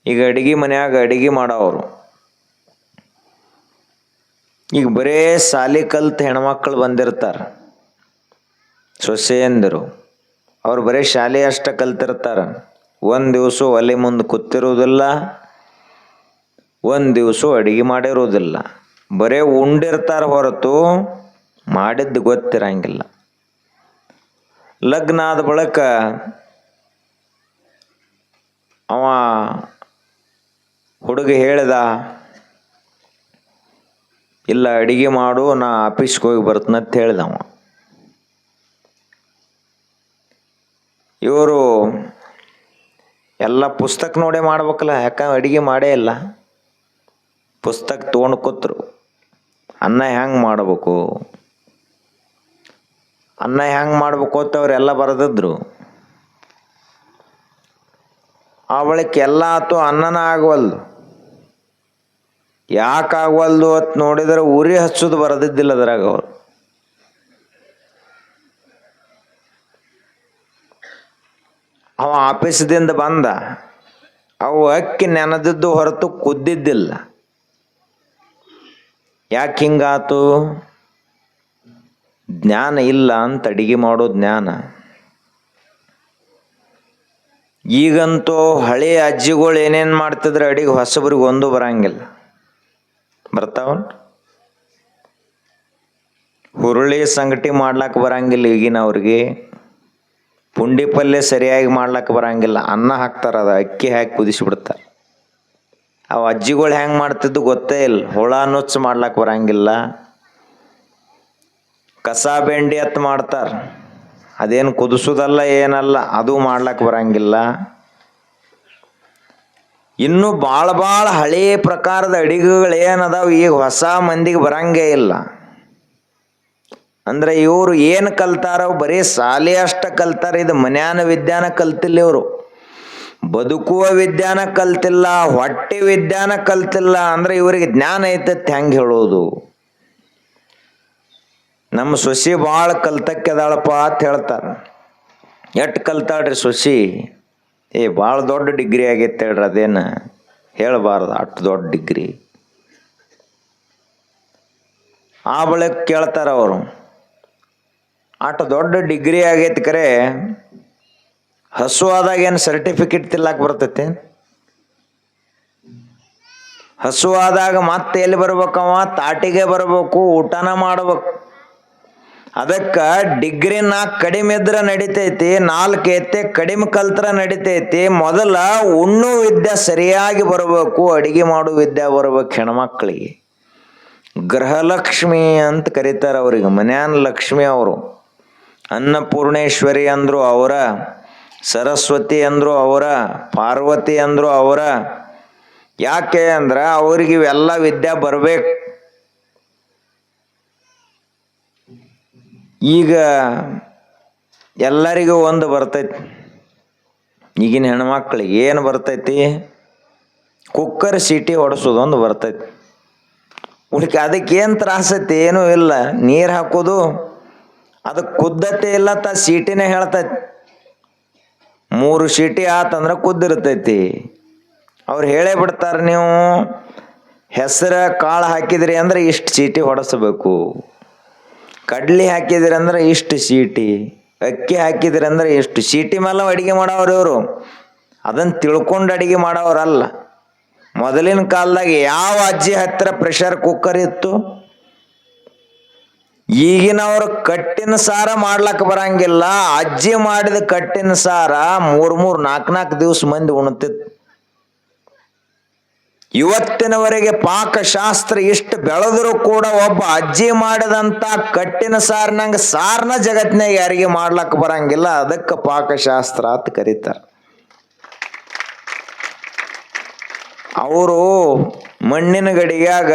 ಈಗ ಅಡಿಗೆ ಮನ್ಯಾಗ ಅಡಿಗೆ ಮಾಡೋರು ಈಗ ಬರೇ ಸಾಲಿ ಕಲ್ತು ಹೆಣ್ಮಕ್ಳು ಬಂದಿರ್ತಾರೆ, ಸೊಸೆಯಂದರು ಅವ್ರು ಬರೀ ಶಾಲೆ ಅಷ್ಟ ಕಲ್ತಿರ್ತಾರೆ. ಒಂದು ದಿವಸ ಒಲೆ ಮುಂದೆ ಕೂತಿರುವುದಿಲ್ಲ, ಒಂದು ದಿವಸ ಅಡಿಗೆ ಮಾಡಿರುವುದಿಲ್ಲ. ಬರೇ ಉಂಡಿರ್ತಾರೆ ಹೊರತು ಮಾಡಿದ್ದು ಗೊತ್ತಿರಂಗಿಲ್ಲ. ಲಗ್ನ ಆದ ಬಳಿಕ ಅವ ಹುಡುಗ ಹೇಳ್ದ, ಇಲ್ಲ ಅಡಿಗೆ ಮಾಡು, ನಾ ಆಫೀಸ್ಗೆ ಹೋಗಿ ಬರ್ತನಂತ ಹೇಳ್ದವ. ಇವರು ಎಲ್ಲ ಪುಸ್ತಕ ನೋಡೇ ಮಾಡ್ಬೇಕಲ್ಲ, ಯಾಕಂದ್ರೆ ಅಡಿಗೆ ಮಾಡೇ ಇಲ್ಲ. ಪುಸ್ತಕ ತೊಗೊಂಡು ಕೂತ್ರು, ಅನ್ನ ಹೆಂಗೆ ಮಾಡಬೇಕು ಅಂತ ಅವರೆಲ್ಲ ಬರೆದಿದ್ರು. ಆ ಬಳಿಕ ಎಲ್ಲ ಆತು, ಅನ್ನನ ಆಗವಲ್ದು. ಯಾಕೆ ಆಗವಲ್ದು ಅಂತ ನೋಡಿದ್ರೆ ಉರಿ ಹಚ್ಚೋದು ಬರೆದಿದ್ದಿಲ್ಲ ಅದ್ರಾಗ. ಅವರು ಅವ ಆಫೀಸದಿಂದ ಬಂದ, ಅವು ಅಕ್ಕಿ ನೆನೆದಿದ್ದು ಹೊರತು ಕುದ್ದಿದ್ದಿಲ್ಲ. ಯಾಕೆ ಹಿಂಗಾತು? ಜ್ಞಾನ ಇಲ್ಲ ಅಂತ, ಅಡಿಗೆ ಮಾಡೋ ಜ್ಞಾನ. ಈಗಂತೂ ಹಳೆ ಅಜ್ಜಿಗಳು ಏನೇನು ಮಾಡ್ತಿದ್ರೆ ಅಡಿಗೆ ಹೊಸಬ್ರಿಗೆ ಒಂದು ಬರಂಗಿಲ್ಲ. ಬರ್ತಾವ ಹುರುಳಿ ಸಂಗಟಿ ಮಾಡ್ಲಾಕ ಬರಂಗಿಲ್ಲ ಈಗಿನವ್ರಿಗೆ. ಪುಂಡಿ ಪಲ್ಯ ಸರಿಯಾಗಿ ಮಾಡ್ಲಾಕ ಬರಂಗಿಲ್ಲ. ಅನ್ನ ಹಾಕ್ತಾರ, ಅದು ಅಕ್ಕಿ ಹಾಕಿ ಕುದಿಸಿಬಿಡ್ತಾರೆ. ಅವು ಅಜ್ಜಿಗಳು ಹೆಂಗೆ ಮಾಡ್ತಿದ್ದು ಗೊತ್ತೇ ಇಲ್ಲ. ಹುಳ ನುಚ್ಚು ಮಾಡ್ಲಾಕ ಬರಂಗಿಲ್ಲ. ಕಸ ಬೆಂಡಿ ಅತ್ ಮಾಡ್ತಾರೆ, ಅದೇನು ಕುದಿಸೋದಲ್ಲ ಏನಲ್ಲ, ಅದು ಮಾಡ್ಲಾಕ ಬರಂಗಿಲ್ಲ. ಇನ್ನು ಭಾಳ ಹಳೆಯ ಪ್ರಕಾರದ ಅಡಿಗೆಗಳು ಏನದಾವ ಈಗ ಹೊಸ ಮಂದಿಗೆ ಬರಂಗೇ ಇಲ್ಲ. ಅಂದ್ರೆ ಇವರು ಏನು ಕಲ್ತಾರ? ಬರೀ ಶಾಲೆ ಅಷ್ಟ ಕಲ್ತಾರ. ಇದು ಮನ್ಯಾನ ವಿದ್ಯಾನ ಕಲ್ತಿಲ್ಲ. ಇವರು ಬದುಕುವ ವಿದ್ಯಾನ ಕಲ್ತಿಲ್ಲ, ಹೊಟ್ಟೆ ವಿದ್ಯಾನ ಕಲ್ತಿಲ್ಲ. ಅಂದ್ರೆ ಇವರಿಗೆ ಜ್ಞಾನ ಐತತ್ ಹೆಂಗೆ ಹೇಳೋದು? ನಮ್ಮ ಸೊಸಿ ಭಾಳ ಕಲ್ತಕ್ಕೆದಾಳಪ್ಪ ಅಂತ ಹೇಳ್ತಾರೆ. ಎಟ್ಟು ಕಲ್ತಾಳ್ರಿ ಸೊಸಿ? ಭಾಳ ದೊಡ್ಡ ಡಿಗ್ರಿ ಆಗೈತೆ ಹೇಳ್ರಿ. ಅದೇನು ಹೇಳಬಾರ್ದು, ಅಷ್ಟು ದೊಡ್ಡ ಡಿಗ್ರಿ. ಆ ಬಳಿಕ ಕೇಳ್ತಾರ ಅವರು, ಅಷ್ಟು ದೊಡ್ಡ ಡಿಗ್ರಿ ಆಗೈತಿ ಕರೆ ಹಸು ಆದಾಗ ಏನು ಸರ್ಟಿಫಿಕೇಟ್ ತಿಲ್ಲಕ್ಕೆ ಬರ್ತೈತೆ? ಹಸು ಆದಾಗ ಮತ್ತೆ ಎಲ್ಲಿ ಬರ್ಬೇಕವ? ತಾಟಿಗೆ ಬರಬೇಕು, ಊಟನ ಮಾಡ್ಬೇಕು. ಅದಕ್ಕೆ ಡಿಗ್ರಿ 4 ಕಡಿಮೆ ಇದ್ರೆ ನಡಿತೈತಿ, 4 ಎತ್ತೆ ಕಡಿಮೆ ಕಲ್ತ್ರ ನಡಿತೈತಿ. ಮೊದಲ ಉಣ್ಣು ವಿದ್ಯೆ ಸರಿಯಾಗಿ ಬರಬೇಕು, ಅಡಿಗೆ ಮಾಡೋ ವಿದ್ಯೆ ಬರ್ಬೇಕು ಹೆಣ್ಮಕ್ಳಿಗೆ. ಗೃಹಲಕ್ಷ್ಮಿ ಅಂತ ಕರೀತಾರೆ ಅವ್ರಿಗೆ, ಮನ್ಯಾನ ಲಕ್ಷ್ಮಿ ಅವರು. ಅನ್ನಪೂರ್ಣೇಶ್ವರಿ ಅಂದರು ಅವರ, ಸರಸ್ವತಿ ಅಂದರು ಅವರ, ಪಾರ್ವತಿ ಅಂದರು ಅವರ. ಯಾಕೆ ಅಂದ್ರೆ ಅವ್ರಿಗೆ ಇವೆಲ್ಲ ವಿದ್ಯೆ ಬರ್ಬೇಕು. ಈಗ ಎಲ್ಲರಿಗೂ ಒಂದು ಬರ್ತೈತಿ. ಈಗಿನ ಹೆಣ್ಮಕ್ಳಿಗೆ ಏನು ಬರ್ತೈತಿ? ಕುಕ್ಕರ್ ಸೀಟಿ ಹೊಡೆಸೋದು ಒಂದು ಬರ್ತೈತಿ. ಅದಕ್ಕೇನು ತ್ರಾಸೈತಿ? ಏನೂ ಇಲ್ಲ. ನೀರು ಹಾಕೋದು, ಅದಕ್ಕೆ ಕುದ್ದತೆ ಇಲ್ಲ ತ ಸೀಟಿನೇ ಹೇಳ್ತೈತಿ. 3 ಸೀಟಿ ಆತಂದ್ರೆ ಕುದ್ದಿರ್ತೈತಿ. ಅವ್ರು ಹೇಳೇ ಬಿಡ್ತಾರೆ, ನೀವು ಹೆಸರು ಕಾಳು ಹಾಕಿದ್ರಿ ಅಂದ್ರೆ ಇಷ್ಟು ಸೀಟಿ ಹೊಡೆಸಬೇಕು, ಕಡ್ಲಿ ಹಾಕಿದ್ರಿ ಅಂದ್ರೆ ಇಷ್ಟು ಸೀಟಿ, ಅಕ್ಕಿ ಹಾಕಿದ್ರಿ ಅಂದ್ರೆ ಇಷ್ಟು ಸೀಟಿ ಮೇಲೆ ಅಡಿಗೆ ಮಾಡೋರು ಇವರು. ಅದನ್ನು ತಿಳ್ಕೊಂಡು ಅಡಿಗೆ ಮಾಡೋರಲ್ಲ. ಮೊದಲಿನ ಕಾಲದಾಗ ಯಾವ ಅಜ್ಜಿ ಹತ್ತಿರ ಪ್ರೆಷರ್ ಕುಕ್ಕರ್ ಇತ್ತು? ಈಗಿನವ್ರು ಕಟ್ಟಿನ ಸಾರ ಮಾಡ್ಲಕ್ಕ ಬರಂಗಿಲ್ಲ. ಅಜ್ಜಿ ಮಾಡಿದ ಕಟ್ಟಿನ ಸಾರ 3 4 ದಿವಸ ಮಂದಿ ಉಣ್ತಿತ್ತು. ಇವತ್ತಿನವರೆಗೆ ಪಾಕಶಾಸ್ತ್ರ ಇಷ್ಟು ಬೆಳೆದರೂ ಕೂಡ ಒಬ್ಬ ಅಜ್ಜಿ ಮಾಡಿದಂಥ ಕಟ್ಟಿನ ಸಾರಿನಂಗೆ ಸಾರನ ಜಗತ್ತಿನಾಗ ಯಾರಿಗೆ ಮಾಡ್ಲಕ್ಕ ಬರಂಗಿಲ್ಲ. ಅದಕ್ಕೆ ಪಾಕಶಾಸ್ತ್ರ ಅಂತ ಕರೀತಾರೆ. ಅವರು ಮಣ್ಣಿನ ಗಡಿಯಾಗ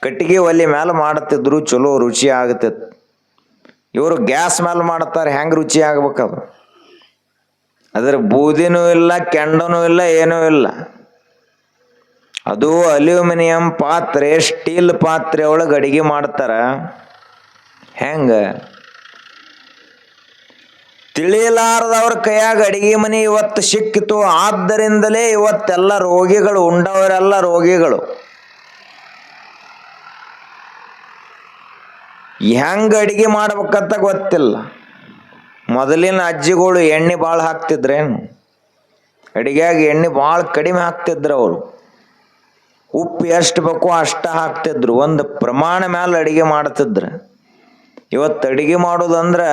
ಕಟ್ಟಿಗೆ ಒಲೆ ಮೇಲೆ ಮಾಡ್ತಿದ್ರು, ಚಲೋ ರುಚಿ ಆಗ್ತಿತ್ತು. ಇವರು ಗ್ಯಾಸ್ ಮೇಲೆ ಮಾಡ್ತಾರೆ, ಹೆಂಗೆ ರುಚಿ ಆಗ್ಬೇಕದು? ಅದರ ಬೂದಿನೂ ಇಲ್ಲ, ಕೆಂಡನೂ ಇಲ್ಲ, ಏನೂ ಇಲ್ಲ. ಅದು ಅಲ್ಯೂಮಿನಿಯಂ ಪಾತ್ರೆ, ಸ್ಟೀಲ್ ಪಾತ್ರೆ ಒಳಗೆ ಅಡಿಗೆ ಮಾಡ್ತಾರ. ಹೆಂಗ ತಿಳಿಲಾರದವ್ರ ಕೈಯಾಗ ಅಡಿಗೆ ಮನೆ ಇವತ್ತು ಸಿಕ್ಕಿತು. ಆದ್ದರಿಂದಲೇ ಇವತ್ತೆಲ್ಲ ರೋಗಿಗಳು, ಉಂಡವರೆಲ್ಲ ರೋಗಿಗಳು. ಹೆಂಗ ಅಡಿಗೆ ಮಾಡ್ಬೇಕಂತ ಗೊತ್ತಿಲ್ಲ. ಮೊದಲಿನ ಅಜ್ಜಿಗಳು ಎಣ್ಣೆ ಭಾಳ ಹಾಕ್ತಿದ್ರೇನು? ಅಡಿಗೆಯಾಗ ಎಣ್ಣೆ ಭಾಳ ಕಡಿಮೆ ಹಾಕ್ತಿದ್ರು ಅವರು. ಉಪ್ಪು ಎಷ್ಟು ಬೇಕೋ ಅಷ್ಟ ಹಾಕ್ತಿದ್ರು. ಒಂದು ಪ್ರಮಾಣ ಮೇಲೆ ಅಡಿಗೆ ಮಾಡ್ತಿದ್ರು. ಇವತ್ತು ಅಡಿಗೆ ಮಾಡೋದಂದ್ರೆ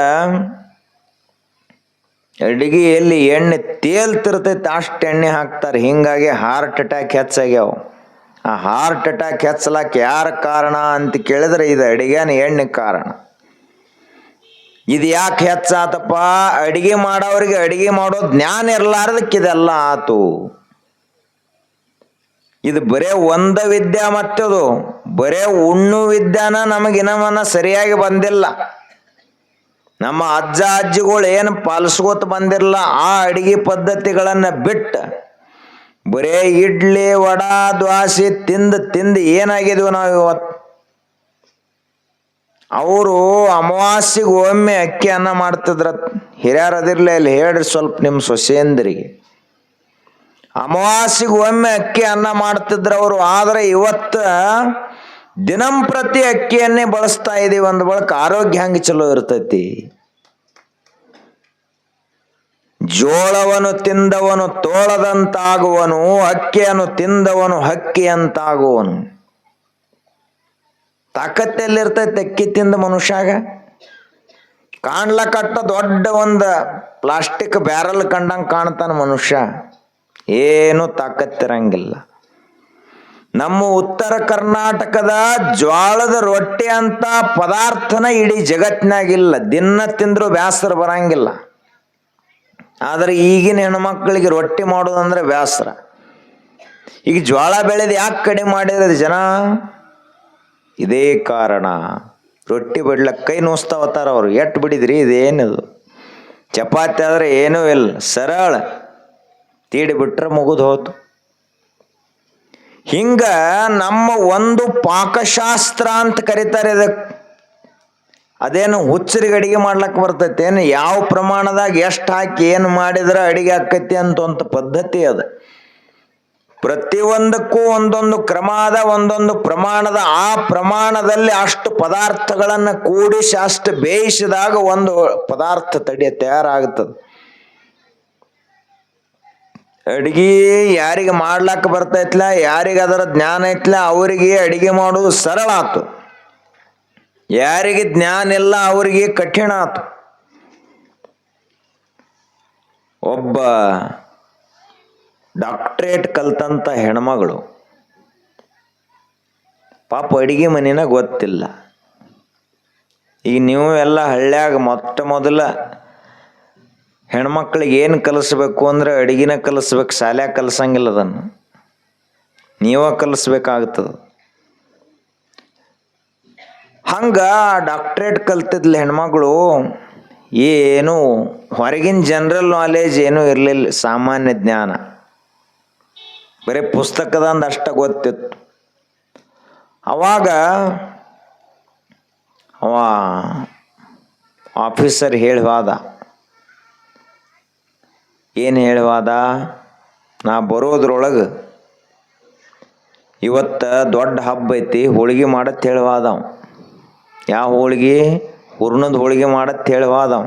ಅಡಿಗೆಯಲ್ಲಿ ಎಣ್ಣೆ ತೇಲ್ತಿರ್ತೈತೆ ಅಷ್ಟು ಎಣ್ಣೆ ಹಾಕ್ತಾರೆ. ಹಿಂಗಾಗಿ ಹಾರ್ಟ್ ಅಟ್ಯಾಕ್ ಹೆಚ್ಚಾಗ್ಯಾವ. ಆ ಹಾರ್ಟ್ ಅಟ್ಯಾಕ್ ಹೆಚ್ಚಲಾಕ ಯಾರ ಕಾರಣ ಅಂತ ಕೇಳಿದ್ರೆ ಇದು ಅಡಿಗೆನ ಎಣ್ಣೆ ಕಾರಣ. ಇದು ಯಾಕೆ ಹೆಚ್ಚಾತಪ್ಪ? ಅಡಿಗೆ ಮಾಡೋರಿಗೆ ಅಡಿಗೆ ಮಾಡೋ ಜ್ಞಾನ ಇರಲಾರ್ದಕ್ಕೆ ಇದೆಲ್ಲ ಆತು. ಇದು ಬರೇ ಒಂದ ವಿದ್ಯಾ, ಮತ್ತದು ಬರೇ ಉಣ್ಣು ವಿದ್ಯಾನ ನಮಗಿನವನ್ನ ಸರಿಯಾಗಿ ಬಂದಿಲ್ಲ. ನಮ್ಮ ಅಜ್ಜ ಅಜ್ಜಿಗಳು ಏನು ಪಾಲಿಸ್ಕೋತ ಬಂದಿರಲ್ಲ. ಆ ಅಡಿಗೆ ಪದ್ಧತಿಗಳನ್ನ ಬಿಟ್ಟು ಬರೇ ಇಡ್ಲಿ ವಡಾ ದ್ವಾಸೆ ತಿಂದು ಏನಾಗಿದ್ವಿ ನಾವು ಇವತ್ತು. ಅವರು ಅಮಾವಾಸ್ಯೆಗೆ ಒಮ್ಮೆ ಅಕ್ಕಿ ಅನ್ನ ಮಾಡ್ತಿದ್ರ. ಹಿರಿಯರು ಅದಿರ್ಲಿ ಅಲ್ಲಿ ಹೇಳ್ರಿ ಸ್ವಲ್ಪ ನಿಮ್ಮ ಸೊಸೆಯಂದ್ರಿಗೆ. ಅಮಾವಾಸ್ಯೆಗೆ ಒಮ್ಮೆ ಅಕ್ಕಿ ಅನ್ನ ಮಾಡ್ತಿದ್ರು ಅವರು. ಆದರೆ ಇವತ್ತು ದಿನಂಪ್ರತಿ ಅಕ್ಕಿಯನ್ನೇ ಬಳಸ್ತಾ ಇದೀವಿ. ಒಂದು ಬಳಕ ಆರೋಗ್ಯ ಹೆಂಗೆ ಚಲೋ ಇರ್ತೈತಿ. ಜೋಳವನ್ನು ತಿಂದವನು ತೋಳದಂತಾಗುವನು, ಅಕ್ಕಿಯನ್ನು ತಿಂದವನು ಹಕ್ಕಿಯಂತಾಗುವನು. ತಾಕತ್ತೆಲ್ಲಿರ್ತೈತಿ ಅಕ್ಕಿ ತಿಂದ ಮನುಷ್ಯಾಗ? ಕಾಣ್ಲಕಟ್ಟ ದೊಡ್ಡ ಒಂದು ಪ್ಲಾಸ್ಟಿಕ್ ಬ್ಯಾರಲ್ ಕಂಡಂಗೆ ಕಾಣ್ತಾನ ಮನುಷ್ಯ. ಏನು ತಾಕತ್ತಿರಂಗಿಲ್ಲ. ನಮ್ಮ ಉತ್ತರ ಕರ್ನಾಟಕದ ಜ್ವಾಳದ ರೊಟ್ಟಿ ಅಂತ ಪದಾರ್ಥನ ಇಡೀ ಜಗತ್ತಿನಾಗಿಲ್ಲ. ದಿನ ತಿಂದ್ರು ಬೇಸರ ಬರಂಗಿಲ್ಲ. ಆದರೆ ಈಗಿನ ಹೆಣ್ಮಕ್ಳಿಗೆ ರೊಟ್ಟಿ ಮಾಡೋದಂದ್ರೆ ಬೇಸರ. ಈಗ ಜ್ವಾಳ ಬೆಳೆದು ಯಾಕೆ ಕಡಿಮೆ ಮಾಡಿರೋದು ಜನ? ಇದೇ ಕಾರಣ. ರೊಟ್ಟಿ ಬಿಡ್ಲಕ್ಕೆ ಕೈ ನೋಸ್ತಾವತ್ತಾರ ಅವರು. ಎಟ್ಟು ಬಿಡಿದ್ರಿ ಇದೇನದು? ಚಪಾತಿ ಆದರೆ ಏನೂ ಇಲ್ಲ, ಸರಳ ತೀಡಿ ಬಿಟ್ರೆ ಮುಗಿದು ಹೋತು. ಹಿಂಗ ನಮ್ಮ ಒಂದು ಪಾಕಶಾಸ್ತ್ರ ಅಂತ ಕರೀತಾರೆ ಇದಕ್ಕೆ. ಅದೇನು ಹುಚ್ಚರಿಗೆ ಅಡಿಗೆ ಮಾಡ್ಲಕ್ಕೆ ಬರ್ತೈತೆ ಏನು? ಯಾವ ಪ್ರಮಾಣದಾಗ ಎಷ್ಟು ಹಾಕಿ ಏನು ಮಾಡಿದ್ರೆ ಅಡಿಗೆ ಆಕೈತಿ ಅಂತ ಒಂದು ಪದ್ಧತಿ ಅದ. ಪ್ರತಿಯೊಂದಕ್ಕೂ ಒಂದೊಂದು ಕ್ರಮ ಅದ, ಒಂದೊಂದು ಪ್ರಮಾಣದ. ಆ ಪ್ರಮಾಣದಲ್ಲಿ ಅಷ್ಟು ಪದಾರ್ಥಗಳನ್ನು ಕೂಡಿಸಿ ಅಷ್ಟು ಬೇಯಿಸಿದಾಗ ಒಂದು ಪದಾರ್ಥ ತಯಾರಾಗ್ತದೆ. ಅಡಿಗೆ ಯಾರಿಗೆ ಮಾಡ್ಲಾಕ ಬರ್ತೈತ್ಲ, ಯಾರಿಗೆ ಅದರ ಜ್ಞಾನ ಐತ್ಲ ಅವರಿಗೆ ಅಡಿಗೆ ಮಾಡೋದು ಸರಳ ಆತು. ಯಾರಿಗೆ ಜ್ಞಾನ ಇಲ್ಲ ಅವರಿಗೆ ಕಠಿಣ ಆತು. ಒಬ್ಬ ಡಾಕ್ಟ್ರೇಟ್ ಕಲ್ತಂತ ಹೆಣ್ಮಗಳು ಪಾಪ ಅಡಿಗೆ ಮನೇನ ಗೊತ್ತಿಲ್ಲ. ಈಗ ನೀವು ಎಲ್ಲ ಹಳ್ಳ್ಯಾಗ ಮೊದಲ ಹೆಣ್ಮಕ್ಳಿಗೆ ಏನು ಕಲಿಸ್ಬೇಕು ಅಂದ್ರೆ ಅಡಿಗೆನ ಕಲಿಸ್ಬೇಕು. ಶಾಲ್ಯಾಗ ಕಲಿಸಂಗಿಲ್ಲ, ಅದನ್ನು ನೀವ ಕಲಿಸ್ಬೇಕಾಗ್ತದೆ. ಹಂಗ ಡಾಕ್ಟ್ರೇಟ್ ಕಲ್ತಿದ್ಲ ಹೆಣ್ಮಗಳು. ಏನು ಹೊರಗಿನ ಜನರಲ್ ನಾಲೆಜ್ ಏನೂ ಇರಲಿಲ್ಲ, ಸಾಮಾನ್ಯ ಜ್ಞಾನ. ಬರೀ ಪುಸ್ತಕದಂದು ಅಷ್ಟ ಗೊತ್ತಿತ್ತು. ಅವಾಗ ಅವ ಆಫೀಸರ್ ಹೇಳುವಾದ. ಏನು ಹೇಳುವಾದ? ನಾ ಬರೋದ್ರೊಳಗೆ ಇವತ್ತು ದೊಡ್ಡ ಹಬ್ಬ ಐತಿ, ಹೋಳಿಗೆ ಮಾಡತ್ತೆ ಹೇಳುವಾದವ. ಯಾವ ಹೋಳಿಗೆ? ಹೂರ್ಣದ ಹೋಳಿಗೆ ಮಾಡತ್ತೆ ಹೇಳುವಾದವ.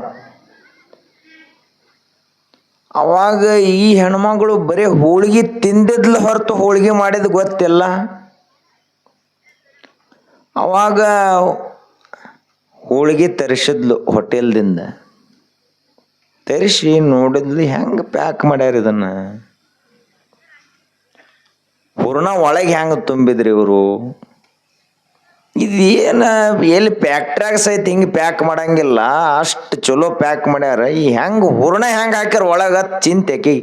ಅವಾಗ ಈ ಹೆಣ್ಮಗಳು ಬರೀ ಹೋಳಿಗೆ ತಿಂದಿದ್ಲು ಹೊರತು ಹೋಳಿಗೆ ಮಾಡಿದ ಗೊತ್ತಿಲ್ಲ. ಅವಾಗ ಹೋಳಿಗೆ ತರಿಸಿದ್ಲು ಹೋಟೆಲ್ದಿಂದ. ತರಿಸಿ ನೋಡಿದ್ಲು ಹೆಂಗೆ ಪ್ಯಾಕ್ ಮಾಡ್ಯಾರ ಇದನ್ನ. ಹೂರ್ಣ ಒಳಗೆ ಹೆಂಗೆ ತುಂಬಿದ್ರಿ ಇವರು? ಇದೇನು ಎಲ್ಲಿ ಫ್ಯಾಕ್ಟ್ರ್ಯಾಗ ಸಹಿತ ಹಿಂಗೆ ಪ್ಯಾಕ್ ಮಾಡಂಗಿಲ್ಲ, ಅಷ್ಟು ಚಲೋ ಪ್ಯಾಕ್ ಮಾಡ್ಯಾರ. ಈ ಹೆಂಗೆ ಹೂರ್ಣ ಹೆಂಗೆ ಹಾಕ್ಯಾರ ಒಳಗೆ ಚಿಂತೆಕಿ.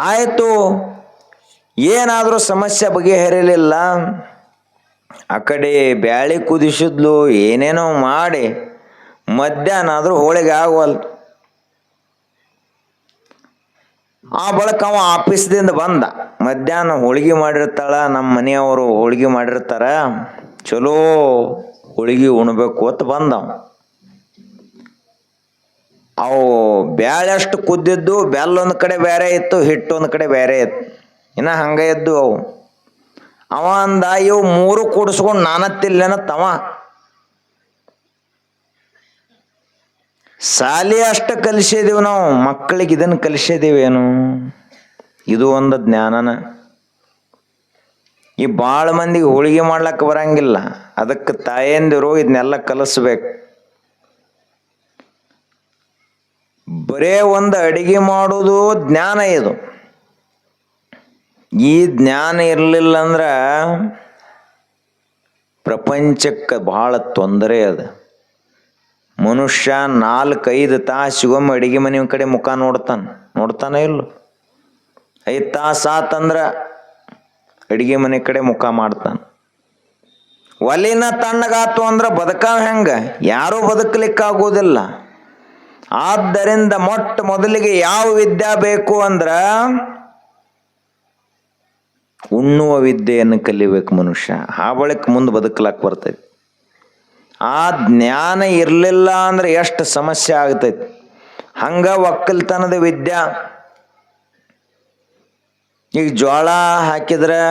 ಆಯಿತು, ಏನಾದರೂ ಸಮಸ್ಯೆ ಬಗೆಹರಿಲಿಲ್ಲ. ಆ ಕಡೆ ಬ್ಯಾಳಿ ಕುದಿಸಿದ್ಲು, ಏನೇನೋ ಮಾಡಿ ಮಧ್ಯಾಹ್ನ ಆದರೂ ಹೋಳಿಗೆ ಆಗೋಲ್ತು. ಆ ಬಳಿಕ ಅವ ಆಫೀಸ್ದಿಂದ ಬಂದ. ಮಧ್ಯಾಹ್ನ ಹೋಳಿಗೆ ಮಾಡಿರ್ತಾಳ, ನಮ್ಮ ಮನೆಯವರು ಹೋಳಿಗೆ ಮಾಡಿರ್ತಾರ, ಚಲೋ ಹೋಳಿಗೆ ಉಣ್ಬೇಕು ಅಂತ ಬಂದವ. ಅವು ಬ್ಯಾಳೆ ಅಷ್ಟು ಕುದ್ದಿದ್ದು, ಬೆಲ್ಲ ಒಂದು ಕಡೆ ಬೇರೆ ಇತ್ತು, ಹಿಟ್ಟು ಒಂದು ಕಡೆ ಬೇರೆ ಇತ್ತು. ಇನ್ನು ಹಂಗೆ ಇದ್ದು ಅವು. ಅವ ಅಂದ, ಇವು ಮೂರು ಕೂಡಿಸ್ಕೊಂಡು ನಾನತ್ತಿಲ್ಲೇನತ್ತವ. ಸಾಲಿ ಅಷ್ಟು ಕಲಿಸಿದೀವಿ ನಾವು, ಮಕ್ಕಳಿಗೆ ಇದನ್ನು ಕಲಿಸಿದೀವೇನು? ಇದು ಒಂದು ಜ್ಞಾನನ. ಈ ಭಾಳ ಮಂದಿಗೆ ಹೋಳಿಗೆ ಮಾಡ್ಲಕ್ಕೆ ಬರಂಗಿಲ್ಲ, ಅದಕ್ಕೆ ತಾಯಂದಿರು ಇದನ್ನೆಲ್ಲ ಕಲಿಸ್ಬೇಕು. ಬರೇ ಒಂದು ಅಡಿಗೆ ಮಾಡೋದು ಜ್ಞಾನ ಇದು. ಈ ಜ್ಞಾನ ಇರಲಿಲ್ಲ ಅಂದ್ರೆ ಪ್ರಪಂಚಕ್ಕೆ ಬಹಳ ತೊಂದರೆ ಅದ. ಮನುಷ್ಯ 4-5 ತಾಸಿಗೊಮ್ಮೆ ಅಡಿಗೆ ಮನೆ ಕಡೆ ಮುಖ ನೋಡ್ತಾನೆ ಇಲ್ಲ. 5 ತಾಸು ಆತಂದ್ರೆ ಅಡಿಗೆ ಮನೆ ಕಡೆ ಮುಖ ಮಾಡ್ತಾನೆ. ಒಲಿನ ತಣ್ಣಗಾತು ಅಂದ್ರೆ ಬದುಕಾವ ಹೆಂಗ? ಯಾರೂ ಬದುಕಲಿಕ್ಕಾಗೋದಿಲ್ಲ. ಆದ್ದರಿಂದ ಮೊಟ್ಟ ಮೊದಲಿಗೆ ಯಾವ ವಿದ್ಯೆ ಬೇಕು ಅಂದ್ರ ಉಣ್ಣುವ ವಿದ್ಯೆಯನ್ನು ಕಲಿಬೇಕು ಮನುಷ್ಯ. ಆ ಬಳಿಕ ಮುಂದೆ ಬದುಕಲಕ್ಕೆ ಬರ್ತೈತಿ. ಆ ಜ್ಞಾನ ಇರಲಿಲ್ಲ ಅಂದ್ರೆ ಎಷ್ಟು ಸಮಸ್ಯೆ ಆಗ್ತೈತಿ. ಹಂಗ ಒಕ್ಕಲ್ತನದ ವಿದ್ಯಾ, ಈಗ ಜೋಳ ಹಾಕಿದ್ರೆ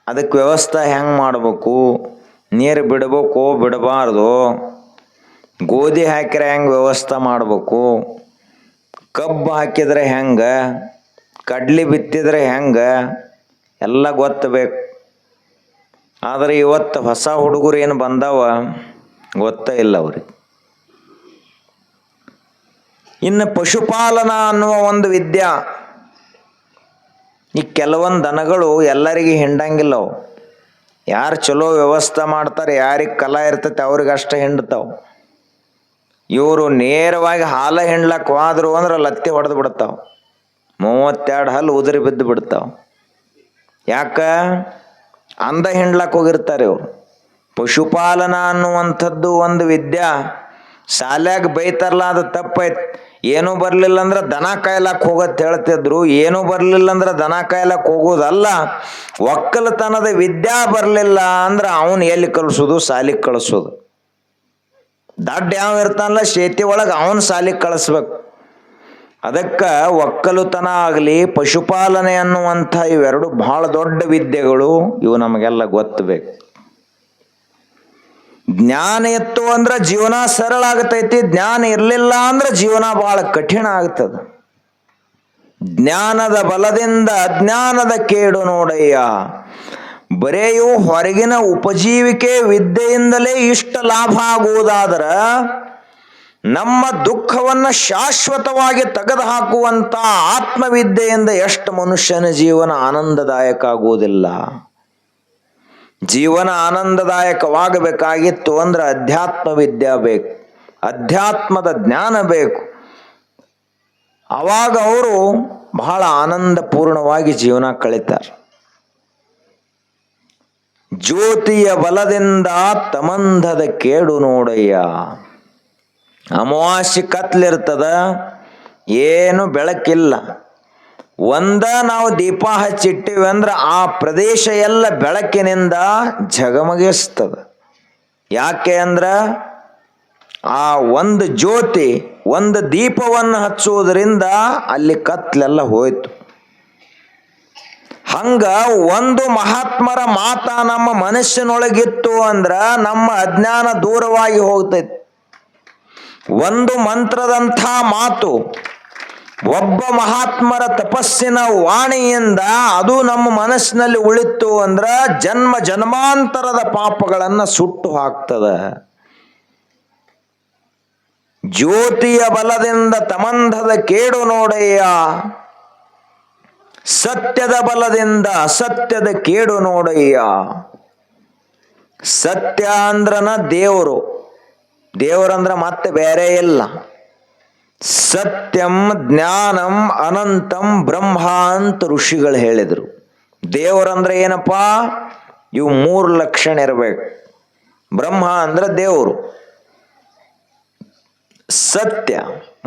ಅದಕ್ಕೆ ವ್ಯವಸ್ಥೆ ಹೆಂಗೆ ಮಾಡಬೇಕು, ನೀರು ಬಿಡಬೇಕು ಬಿಡಬಾರ್ದು, ಗೋಧಿ ಹಾಕಿದ್ರೆ ಹೆಂಗೆ ವ್ಯವಸ್ಥೆ ಮಾಡಬೇಕು, ಕಬ್ಬು ಹಾಕಿದ್ರೆ ಹೆಂಗೆ, ಕಡ್ಲಿ ಬಿತ್ತಿದ್ರೆ ಹೆಂಗೆ ಎಲ್ಲ ಗೊತ್ತಬೇಕು. ಆದರೆ ಇವತ್ತು ಹೊಸ ಹುಡುಗರು ಏನು ಬಂದಾವ ಗೊತ್ತೇ ಇಲ್ಲ ಅವ್ರಿಗೆ. ಇನ್ನು ಪಶುಪಾಲನಾ ಅನ್ನುವ ಒಂದು ವಿದ್ಯಾ, ಈ ಕೆಲವೊಂದು ದನಗಳು ಎಲ್ಲರಿಗೆ ಹಿಂಡಂಗಿಲ್ಲ. ಅವು ಯಾರು ಚಲೋ ವ್ಯವಸ್ಥೆ ಮಾಡ್ತಾರೆ, ಯಾರಿಗೆ ಕಲಾ ಇರ್ತೈತೆ ಅವ್ರಿಗೆ ಅಷ್ಟೇ ಹಿಂಡ್ತಾವೆ. ಇವರು ನೇರವಾಗಿ ಹಾಲ ಹಿಂಡ್ಲಕ್ಕೆ ಹೋದ್ರು ಅಂದ್ರೆ ಲತ್ತಿ ಹೊಡೆದು ಬಿಡ್ತಾವೆ. 32 ಹಲ್ಲು ಉದುರಿ ಬಿದ್ದು ಬಿಡ್ತಾವೆ. ಯಾಕ? ಅಂದ ಹಿಂಡ್ಲಕ್ಕೆ ಹೋಗಿರ್ತಾರೆ ಇವರು. ಪಶುಪಾಲನಾ ಅನ್ನುವಂಥದ್ದು ಒಂದು ವಿದ್ಯಾ. ಶಾಲ್ಯಾಗ ಬೈತಾರಲ್ಲ, ಅದು ತಪ್ಪೈತಿ. ಏನೂ ಬರಲಿಲ್ಲ ಅಂದ್ರೆ ದನ ಕಾಯ್ಲಕ್ಕೆ ಹೋಗತ್ತೆ ಹೇಳ್ತಿದ್ರು. ಏನೂ ಬರಲಿಲ್ಲ ಅಂದ್ರೆ ದನ ಕಾಯ್ಲಕ್ಕೆ ಹೋಗೋದಲ್ಲ, ಒಕ್ಕಲತನದ ವಿದ್ಯಾ ಬರಲಿಲ್ಲ ಅಂದ್ರೆ ಅವನು ಎಲ್ಲಿ ಕಳಿಸೋದು? ಶಾಲಿಗೆ ಕಳಿಸೋದು. ದಡ್ಡ ಯಾವ ಇರ್ತಾನಲ್ಲ ಶೇತಿ ಒಳಗೆ, ಅವನು ಶಾಲಿಗೆ ಕಳಿಸ್ಬೇಕು. ಅದಕ್ಕೆ ಒಕ್ಕಲುತನ ಆಗಲಿ ಪಶುಪಾಲನೆ ಅನ್ನುವಂಥ ಇವೆರಡು ಬಹಳ ದೊಡ್ಡ ವಿದ್ಯೆಗಳು. ಇವು ನಮಗೆಲ್ಲ ಗೊತ್ತಬೇಕು. ಜ್ಞಾನ ಇತ್ತು ಅಂದ್ರೆ ಜೀವನ ಸರಳ ಆಗತೈತಿ. ಜ್ಞಾನ ಇರಲಿಲ್ಲ ಅಂದ್ರೆ ಜೀವನ ಬಹಳ ಕಠಿಣ ಆಗ್ತದೆ. ಜ್ಞಾನದ ಬಲದಿಂದ ಅಜ್ಞಾನದ ಕೇಡು ನೋಡಯ್ಯ. ಬರೆಯು ಹೊರಗಿನ ಉಪಜೀವಿಕೆ ವಿದ್ಯೆಯಿಂದಲೇ ಇಷ್ಟ ಲಾಭ ಆಗುವುದಾದ್ರೆ ನಮ್ಮ ದುಃಖವನ್ನು ಶಾಶ್ವತವಾಗಿ ತೆಗೆದುಹಾಕುವಂಥ ಆತ್ಮವಿದ್ಯೆಯಿಂದ ಎಷ್ಟು ಮನುಷ್ಯನ ಜೀವನ ಆನಂದದಾಯಕ ಆಗುವುದಿಲ್ಲ. ಜೀವನ ಆನಂದದಾಯಕವಾಗಬೇಕಾಗಿತ್ತು ಅಂದ್ರೆ ಅಧ್ಯಾತ್ಮ ವಿದ್ಯೆ ಬೇಕು, ಅಧ್ಯಾತ್ಮದ ಜ್ಞಾನ ಬೇಕು. ಆವಾಗ ಅವರು ಬಹಳ ಆನಂದಪೂರ್ಣವಾಗಿ ಜೀವನ ಕಳೀತಾರೆ. ಜ್ಯೋತಿಯ ಬಲದಿಂದ ತಮಂಧದ ಕೇಡು ನೋಡಯ್ಯ. ಅಮಾವಾಸ್ಯೆ ಕತ್ಲಿರ್ತದ, ಏನು ಬೆಳಕಿಲ್ಲ. ನಾವು ದೀಪ ಹಚ್ಚಿಟ್ಟಿವಿ ಅಂದ್ರೆ ಆ ಪ್ರದೇಶ ಎಲ್ಲ ಬೆಳಕಿನಿಂದ ಝಗಮಗಿಸ್ತದ. ಯಾಕೆ ಅಂದ್ರೆ ಆ ಒಂದು ಜ್ಯೋತಿ, ಒಂದು ದೀಪವನ್ನು ಹಚ್ಚುವುದರಿಂದ ಅಲ್ಲಿ ಕತ್ಲೆಲ್ಲ ಹೋಯ್ತು. ಹಂಗ ಒಂದು ಮಹಾತ್ಮರ ಮಾತ ನಮ್ಮ ಮನಸ್ಸಿನೊಳಗಿತ್ತು ಅಂದ್ರೆ ನಮ್ಮ ಅಜ್ಞಾನ ದೂರವಾಗಿ ಹೋಗ್ತೈತಿ. ಒಂದು ಮಂತ್ರದಂಥ ಮಾತು, ಒಬ್ಬ ಮಹಾತ್ಮರ ತಪಸ್ಸಿನ ವಾಣಿಯಿಂದ ಅದು ನಮ್ಮ ಮನಸ್ಸಿನಲ್ಲಿ ಉಳಿತು ಅಂದ್ರೆ ಜನ್ಮ ಜನ್ಮಾಂತರದ ಪಾಪಗಳನ್ನು ಸುಟ್ಟು ಹಾಕ್ತದೆ. ಜ್ಯೋತಿಯ ಬಲದಿಂದ ತಮಂಧದ ಕೇಡು ನೋಡಯ್ಯ. ಸತ್ಯದ ಬಲದಿಂದ ಅಸತ್ಯದ ಕೇಡು ನೋಡಯ್ಯ. ಸತ್ಯ ಅಂದ್ರನ ದೇವರು, ದೇವರಂದ್ರ ಮತ್ತೆ ಬೇರೆ ಇಲ್ಲ. ಸತ್ಯಂ ಜ್ಞಾನಂ ಅನಂತಂ ಬ್ರಹ್ಮ ಅಂತ ಋಷಿಗಳು ಹೇಳಿದರು. ದೇವರಂದ್ರೆ ಏನಪ್ಪ? ಇವು 3 ಲಕ್ಷಣ ಇರಬೇಕು. ಬ್ರಹ್ಮ ಅಂದ್ರೆ ದೇವರು. ಸತ್ಯ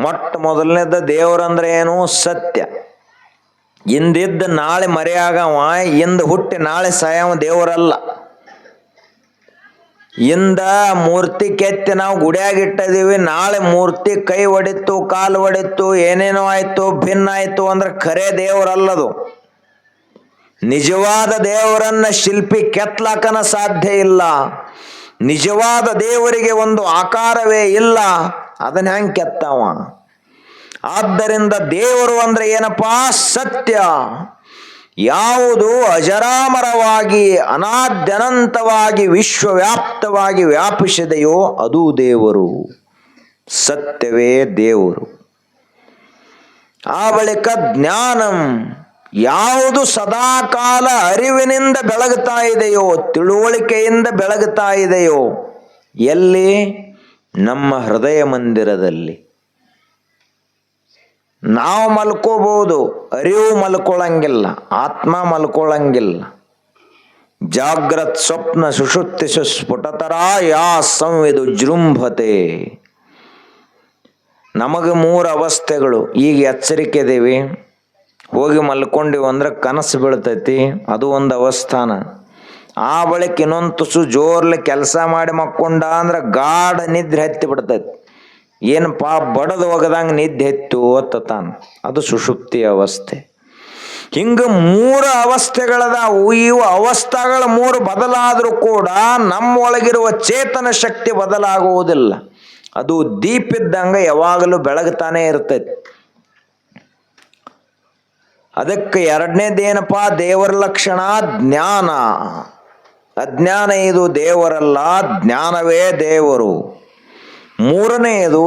ಮೊಟ್ಟ ಮೊದಲನೇದ ದೇವರಂದ್ರೆ ಏನು? ಸತ್ಯ. ಇಂದಿದ್ದ ನಾಳೆ ಮರೆಯಾಗವ, ಇಂದು ಹುಟ್ಟಿ ನಾಳೆ ಸಾಯವ ದೇವರಲ್ಲ. ಇಂದ ಮೂರ್ತಿ ಕೆತ್ತಿ ನಾವು ಗುಡಿಯಾಗ ಇಟ್ಟಿದೀವಿ, ನಾಳೆ ಮೂರ್ತಿ ಕೈ ಒಡಿತು, ಕಾಲು ಒಡಿತು, ಏನೇನೋ ಆಯ್ತು, ಭಿನ್ನ ಆಯ್ತು ಅಂದ್ರೆ ಖರೇ ದೇವರಲ್ಲದು. ನಿಜವಾದ ದೇವರನ್ನ ಶಿಲ್ಪಿ ಕೆತ್ತಲಾಕನ ಸಾಧ್ಯ ಇಲ್ಲ. ನಿಜವಾದ ದೇವರಿಗೆ ಒಂದು ಆಕಾರವೇ ಇಲ್ಲ, ಅದನ್ನ ಹೆಂಗೆ ಕೆತ್ತವ? ಆದ್ದರಿಂದ ದೇವರು ಅಂದ್ರೆ ಏನಪ್ಪಾ? ಸತ್ಯ. ಯಾವುದು ಅಜರಾಮರವಾಗಿ ಅನಾದ್ಯನಂತವಾಗಿ ವಿಶ್ವವ್ಯಾಪ್ತವಾಗಿ ವ್ಯಾಪಿಸಿದೆಯೋ ಅದು ದೇವರು. ಸತ್ಯವೇ ದೇವರು. ಆ ಬಳಿಕ ಜ್ಞಾನಂ, ಯಾವುದು ಸದಾಕಾಲ ಅರಿವಿನಿಂದ ಬೆಳಗುತ್ತಾ ಇದೆಯೋ, ತಿಳುವಳಿಕೆಯಿಂದ ಬೆಳಗುತ್ತಾ ಇದೆಯೋ, ಎಲ್ಲಿ? ನಮ್ಮ ಹೃದಯ ಮಂದಿರದಲ್ಲಿ. ನಾವು ಮಲ್ಕೋಬಹುದು, ಅರಿವು ಮಲ್ಕೊಳ್ಳಂಗಿಲ್ಲ, ಆತ್ಮ ಮಲ್ಕೊಳ್ಳಂಗಿಲ್ಲ. ಜಾಗ್ರತ್ ಸ್ವಪ್ನ ಸುಷುಪ್ತಿ ಸುಸ್ಫುಟತರ ಯಾ ಸಂವಿದು ಜೃಂಭತೆ. ನಮಗೆ 3 ಅವಸ್ಥೆಗಳು. ಈಗ ಎಚ್ಚರಿಕೆ ಇದೀವಿ, ಹೋಗಿ ಮಲ್ಕೊಂಡಿವಿ ಅಂದ್ರೆ ಕನಸು ಬೀಳ್ತೈತಿ, ಅದು ಒಂದು ಅವಸ್ಥಾನ. ಆ ಬಳಿಕ ಇನ್ನೊಂದು ತುಸು ಜೋರ್ಲಿ ಕೆಲಸ ಮಾಡಿ ಮಕ್ಕೊಂಡ ಅಂದ್ರೆ ಗಾಢ ನಿದ್ರೆ ಹತ್ತಿ ಬಿಡ್ತೈತಿ. ಏನಪ್ಪ ಬಡದು ಒಗದಂಗೆ ನಿದ್ದೆ ಎತ್ತು ಓದ್ತಾನ, ಅದು ಸುಷುಪ್ತಿ ಅವಸ್ಥೆ. ಹಿಂಗೆ 3 ಅವಸ್ಥೆಗಳದಾವು. ಇವು ಅವಸ್ಥೆಗಳ 3 ಬದಲಾದರೂ ಕೂಡ ನಮ್ಮೊಳಗಿರುವ ಚೇತನ ಶಕ್ತಿ ಬದಲಾಗುವುದಿಲ್ಲ. ಅದು ದೀಪ ಇದ್ದಂಗೆ ಯಾವಾಗಲೂ ಬೆಳಗ್ತಾನೆ ಇರ್ತೈತಿ. ಅದಕ್ಕೆ ಎರಡನೇದೇನಪ್ಪ? ದೇವರ ಲಕ್ಷಣ ಜ್ಞಾನ. ಅಜ್ಞಾನ ಇದು ದೇವರಲ್ಲ, ಜ್ಞಾನವೇ ದೇವರು. 3ನೇದು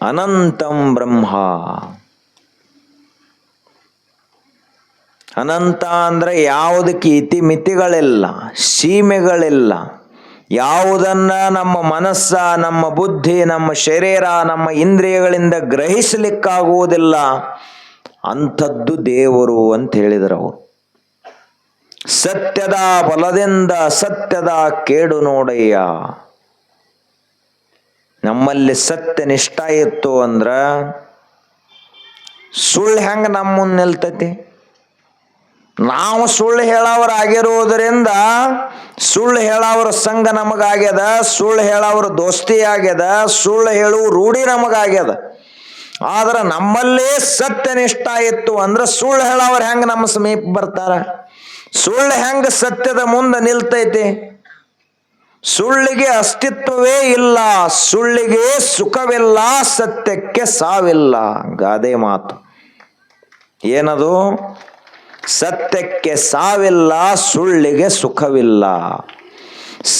ಅನಂತಂ ಬ್ರಹ್ಮ. ಅನಂತ ಅಂದ್ರೆ ಯಾವುದಕ್ಕೆ ಇತಿಮಿತಿಗಳಿಲ್ಲ, ಸೀಮೆಗಳಿಲ್ಲ. ಯಾವುದನ್ನ ನಮ್ಮ ಮನಸ್ಸ, ನಮ್ಮ ಬುದ್ಧಿ, ನಮ್ಮ ಶರೀರ, ನಮ್ಮ ಇಂದ್ರಿಯಗಳಿಂದ ಗ್ರಹಿಸಲಿಕ್ಕಾಗುವುದಿಲ್ಲ, ಅಂಥದ್ದು ದೇವರು ಅಂತ ಹೇಳಿದರು ಅವರು. ಸತ್ಯದ ಬಲದಿಂದ ಸತ್ಯದ ಕೇಡು ನೋಡಯ್ಯ. ನಮ್ಮಲ್ಲಿ ಸತ್ಯನಿಷ್ಠ ಇತ್ತು ಅಂದ್ರ ಸುಳ್ಳು ಹೆಂಗ ನಮ್ಮ ಮುಂದೆ ನಿಲ್ತೈತಿ? ನಾವು ಸುಳ್ಳು ಹೇಳೋರಾಗಿರುವುದರಿಂದ ಸುಳ್ಳು ಹೇಳೋರ ಸಂಘ ನಮಗಾಗ್ಯದ, ಸುಳ್ಳು ಹೇಳೋರ ದೋಸ್ತಿ ಆಗ್ಯದ, ಸುಳ್ಳು ಹೇಳುವ ರೂಢಿ ನಮಗಾಗ್ಯದ. ಆದ್ರೆ ನಮ್ಮಲ್ಲೇ ಸತ್ಯನಿಷ್ಠ ಇತ್ತು ಅಂದ್ರೆ ಸುಳ್ಳು ಹೇಳೋರು ಹೆಂಗ ನಮ್ಮ ಸಮೀಪ ಬರ್ತಾರ? ಸುಳ್ಳು ಹೆಂಗ ಸತ್ಯದ ಮುಂದೆ ನಿಲ್ತೈತಿ? ಸುಳ್ಳಿಗೆ ಅಸ್ತಿತ್ವವೇ ಇಲ್ಲ, ಸುಳ್ಳಿಗೆ ಸುಖವಿಲ್ಲ, ಸತ್ಯಕ್ಕೆ ಸಾವಿಲ್ಲ. ಗಾದೆ ಮಾತು ಏನದು? ಸತ್ಯಕ್ಕೆ ಸಾವಿಲ್ಲ, ಸುಳ್ಳಿಗೆ ಸುಖವಿಲ್ಲ.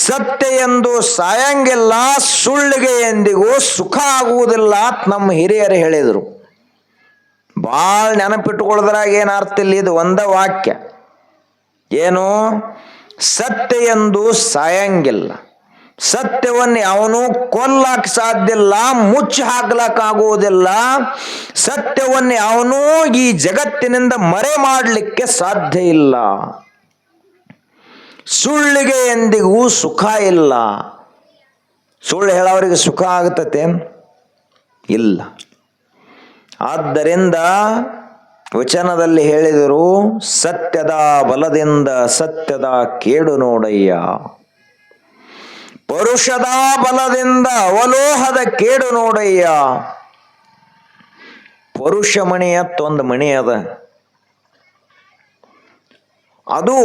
ಸತ್ಯ ಎಂದು ಸಾಯಂಗಿಲ್ಲ, ಸುಳ್ಳಿಗೆ ಎಂದಿಗೂ ಸುಖ ಆಗುವುದಿಲ್ಲ ಅಂತ ನಮ್ಮ ಹಿರಿಯರು ಹೇಳಿದರು. ಭಾಳ ನೆನಪಿಟ್ಟುಕೊಳ್ಳೋದ್ರಾಗ ಏನು ಅರ್ಥ ಇಲ್ಲ, ಇದು ಒಂದ ವಾಕ್ಯ. ಏನು? ಸತ್ಯ ಎಂದು ಸಾಯಂಗಿಲ್ಲ, ಸತ್ಯವನ್ನು ಅವನು ಕೊಲ್ಲಕ್ ಸಾಧ್ಯ ಇಲ್ಲ, ಮುಚ್ಚಿ ಹಾಕ್ಲಕ್ಕಾಗುವುದಿಲ್ಲ, ಸತ್ಯವನ್ನು ಅವನು ಈ ಜಗತ್ತಿನಿಂದ ಮರೆ ಮಾಡಲಿಕ್ಕೆ ಸಾಧ್ಯ ಇಲ್ಲ. ಸುಳ್ಳಿಗೆ ಎಂದಿಗೂ ಸುಖ ಇಲ್ಲ. ಸುಳ್ಳು ಹೇಳೋರಿಗೆ ಸುಖ ಆಗತತೆ? ಇಲ್ಲ. ಆದ್ದರಿಂದ ವಚನದಲ್ಲಿ ಹೇಳಿದರು, ಸತ್ಯದ ಬಲದಿಂದ ಸತ್ಯದ ಕೇಡು ನೋಡಯ್ಯ. ಪರುಷದ ಬಲದಿಂದ ಅವಲೋಹದ ಕೇಡು ನೋಡಯ್ಯ. ಪರುಷ ಮಣಿ ಒಂದು ಮಣಿ ಅದ, ಅದು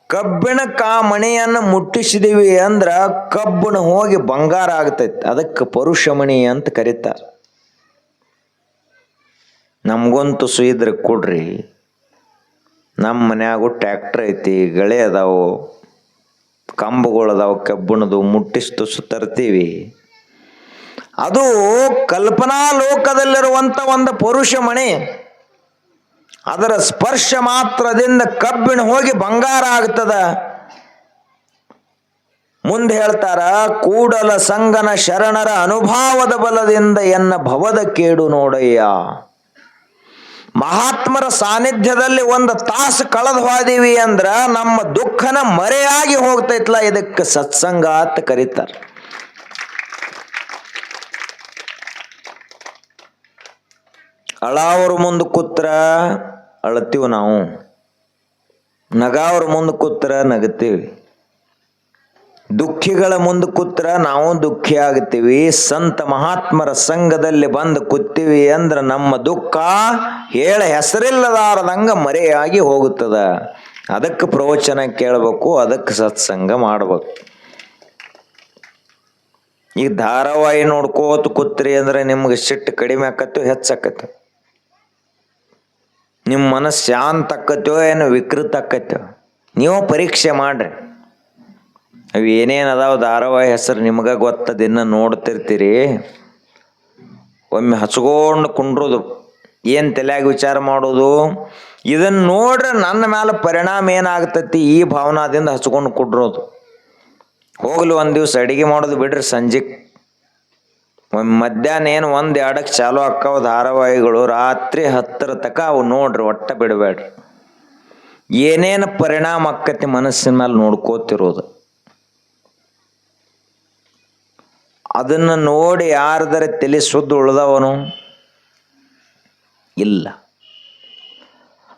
ಕಬ್ಬಿಣಕ್ಕೆ ಆ ಮಣಿಯನ್ನು ಮುಟ್ಟಿಸಿದೀವಿ ಅಂದ್ರ ಕಬ್ಬಿಣ ಹೋಗಿ ಬಂಗಾರ ಆಗ್ತೈತಿ. ಅದಕ್ಕೆ ಪರುಷಮಣಿ ಅಂತ ಕರೀತಾರೆ. ನಮ್ಗಂತೂ ಸುಯಿದ್ರೆ ಕೊಡ್ರಿ. ನಮ್ಮ ಮನ್ಯಾಗು ಟ್ಯಾಕ್ಟರ್ ಐತಿ, ಗಳೆ ಅದಾವು, ಕಂಬಗಳು ಅದಾವು, ಕಬ್ಬಿಣದು ಮುಟ್ಟಿಸ್ತು ತರ್ತೀವಿ. ಅದು ಕಲ್ಪನಾ ಲೋಕದಲ್ಲಿರುವಂತ ಒಂದು ಪುರುಷ ಮಣಿ. ಅದರ ಸ್ಪರ್ಶ ಮಾತ್ರದಿಂದ ಕಬ್ಬಿಣ ಹೋಗಿ ಬಂಗಾರ ಆಗ್ತದ. ಮುಂದೆ ಹೇಳ್ತಾರ, ಕೂಡಲ ಸಂಗನ ಶರಣರ ಅನುಭಾವದ ಬಲದಿಂದ ಎನ್ನ ಭವದ ಕೇಡು ನೋಡಯ್ಯ. ಮಹಾತ್ಮರ ಸಾನ್ನಿಧ್ಯದಲ್ಲಿ ಒಂದು ತಾಸು ಕಳೆದು ಹೋದೀವಿ ಅಂದ್ರ ನಮ್ಮ ದುಃಖನ ಮರೆಯಾಗಿ ಹೋಗ್ತೈತ್ಲ. ಇದಕ್ಕೆ ಸತ್ಸಂಗ ಅಂತ ಕರೀತಾರೆ. ಅಳಾವ್ರ ಮುಂದೆ ಕೂತ್ರ ಅಳತೀವಿ ನಾವು, ನಗಾವ್ರ ಮುಂದೆ ಕೂತ್ರ ನಗತೀವಿ. ದುಃಖಿಗಳ ಮುಂದೆ ಕೂತ್ರ ನಾವು ದುಃಖಿ ಆಗ್ತೀವಿ. ಸಂತ ಮಹಾತ್ಮರ ಸಂಘದಲ್ಲಿ ಬಂದು ಕೂತೀವಿ ಅಂದ್ರೆ ನಮ್ಮ ದುಃಖ ಹೇಳ ಹೆಸರಿಲ್ಲದಾರದಂಗ ಮರೆಯಾಗಿ ಹೋಗುತ್ತದ. ಅದಕ್ಕೆ ಪ್ರವಚನ ಕೇಳಬೇಕು, ಅದಕ್ಕೆ ಸತ್ಸಂಗ ಮಾಡಬೇಕು. ಈಗ ಧಾರಾವಾಹಿ ನೋಡ್ಕೋತ ಕೂತ್ರಿ ಅಂದ್ರೆ ನಿಮ್ಗೆ ಸಿಟ್ಟು ಕಡಿಮೆ ಆಕತ್ತೋ ಹೆಚ್ಚಾಕತ್ತೋ? ನಿಮ್ಮ ಮನಸ್ಸು ಶಾಂತ ಆಕತ್ತೋ ಏನು ವಿಕೃತ ಆಕತ್ತೋ? ನೀವು ಪರೀಕ್ಷೆ ಮಾಡ್ರಿ. ಅವು ಏನೇನು ಅದಾವ ಧಾರಾವಾಹಿ ಹೆಸರು ನಿಮ್ಗೆ ಗೊತ್ತದ, ಇನ್ನು ನೋಡ್ತಿರ್ತೀರಿ. ಒಮ್ಮೆ ಹಚ್ಕೊಂಡು ಕುಂಡ್ರೋದು, ಏನು ತಲೆಯಾಗ ವಿಚಾರ ಮಾಡೋದು, ಇದನ್ನು ನೋಡ್ರೆ ನನ್ನ ಮೇಲೆ ಪರಿಣಾಮ ಏನಾಗ್ತತಿ ಈ ಭಾವನಾದಿಂದ ಹಚ್ಕೊಂಡು ಕುಡ್ರೋದು. ಹೋಗ್ಲಿ ಒಂದು ದಿವ್ಸ ಅಡಿಗೆ ಮಾಡೋದು ಬಿಡ್ರಿ, ಸಂಜೆಗೆ ಮಧ್ಯಾಹ್ನ ಏನು 1-2ಕ್ಕೆ ಚಾಲು ಆಕ್ಕಾವ ಧಾರಾವಾಹಿಗಳು, ರಾತ್ರಿ 10 ತನಕ ಅವು ನೋಡ್ರಿ, ಒಟ್ಟ ಬಿಡಬೇಡ್ರಿ. ಏನೇನು ಪರಿಣಾಮ ಆಕ್ಕತಿ ಮನಸ್ಸಿನ ಮೇಲೆ ನೋಡ್ಕೋತಿರೋದು. ಅದನ್ನು ನೋಡಿ ಯಾರ್ದರೆ ತಲೆ ಸುದ್ದು ಉಳ್ದವನು ಇಲ್ಲ.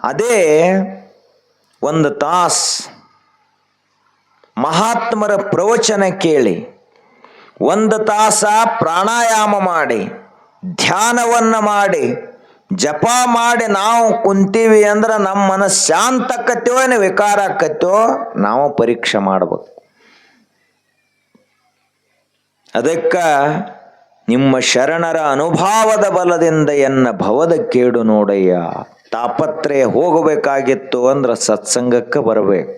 ಅದೇ 1 ತಾಸು ಮಹಾತ್ಮರ ಪ್ರವಚನ ಕೇಳಿ, 1 ತಾಸ ಪ್ರಾಣಾಯಾಮ ಮಾಡಿ, ಧ್ಯಾನವನ್ನು ಮಾಡಿ, ಜಪ ಮಾಡಿ ನಾವು ಕುಂತೀವಿ ಅಂದ್ರೆ ನಮ್ಮ ಮನಸ್ಸು ಶಾಂತ ಆಕತ್ತೋ ಏನು ವಿಕಾರ ಆಕತ್ತೋ ನಾವು ಪರೀಕ್ಷೆ ಮಾಡ್ಬೇಕು. ಅದಕ್ಕೆ ನಿಮ್ಮ ಶರಣರ ಅನುಭಾವದ ಬಲದಿಂದ ಎನ್ನ ಭವದ ಕೇಡು ನೋಡಯ್ಯ. ತಾಪತ್ರಯ ಹೋಗಬೇಕಾಗಿತ್ತು ಅಂದ್ರೆ ಸತ್ಸಂಗಕ್ಕೆ ಬರಬೇಕು.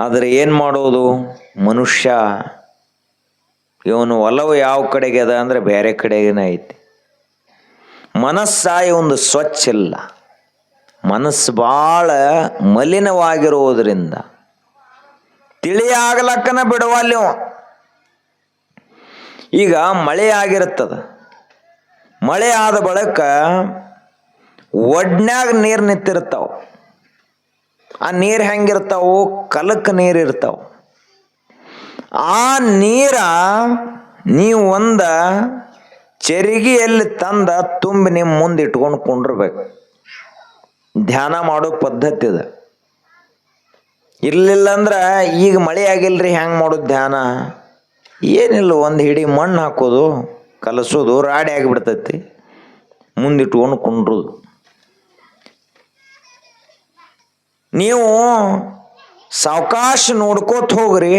ಆದರೆ ಏನು ಮಾಡೋದು, ಮನುಷ್ಯ ಇವನು ಒಲವು ಯಾವ ಕಡೆಗೆ ಅದ ಅಂದ್ರೆ ಬೇರೆ ಕಡೆಗೇನೆ ಐತಿ. ಮನಸ್ಸ ಇವೊಂದು ಸ್ವಚ್ಛ ಇಲ್ಲ, ಮನಸ್ಸು ಭಾಳ ಮಲಿನವಾಗಿರುವುದರಿಂದ ತಿಳಿಯಾಗ್ಲಕ್ಕನ ಬಿಡುವಲ್ಲಿ. ಈಗ ಮಳೆ ಆಗಿರುತ್ತದೆ, ಮಳೆ ಆದ ಬಳಿಕ ಒಡ್ನ್ಯಾಗ ನೀರು ನಿಂತಿರ್ತಾವ. ಆ ನೀರು ಹೆಂಗಿರ್ತಾವು, ಕಲಕ್ ನೀರು ಇರ್ತಾವ. ಆ ನೀರ ನೀವು ಒಂದು ಚರಿಗೆಯಲ್ಲಿ ತಂದ ತುಂಬಿ ನಿಮ್ಮ ಮುಂದೆ ಇಟ್ಕೊಂಡು ಕುಂಡಿರ್ಬೇಕು. ಧ್ಯಾನ ಮಾಡೋ ಪದ್ಧತಿ ಇದೆ. ಇರಲಿಲ್ಲ ಅಂದ್ರೆ ಈಗ ಮಳೆ ಆಗಿಲ್ರಿ, ಹೆಂಗೆ ಮಾಡೋದು ಧ್ಯಾನ? ಏನಿಲ್ಲ, ಒಂದು ಹಿಡಿ ಮಣ್ಣು ಹಾಕೋದು, ಕಲಸೋದು, ರಾಡಿ ಆಗಿಬಿಡ್ತೈತಿ, ಮುಂದಿಟ್ಕೊಂಡು ಕುಂಡ್ರೋದು. ನೀವು ಸಾವಕಾಶ ನೋಡ್ಕೋತ ಹೋಗ್ರಿ.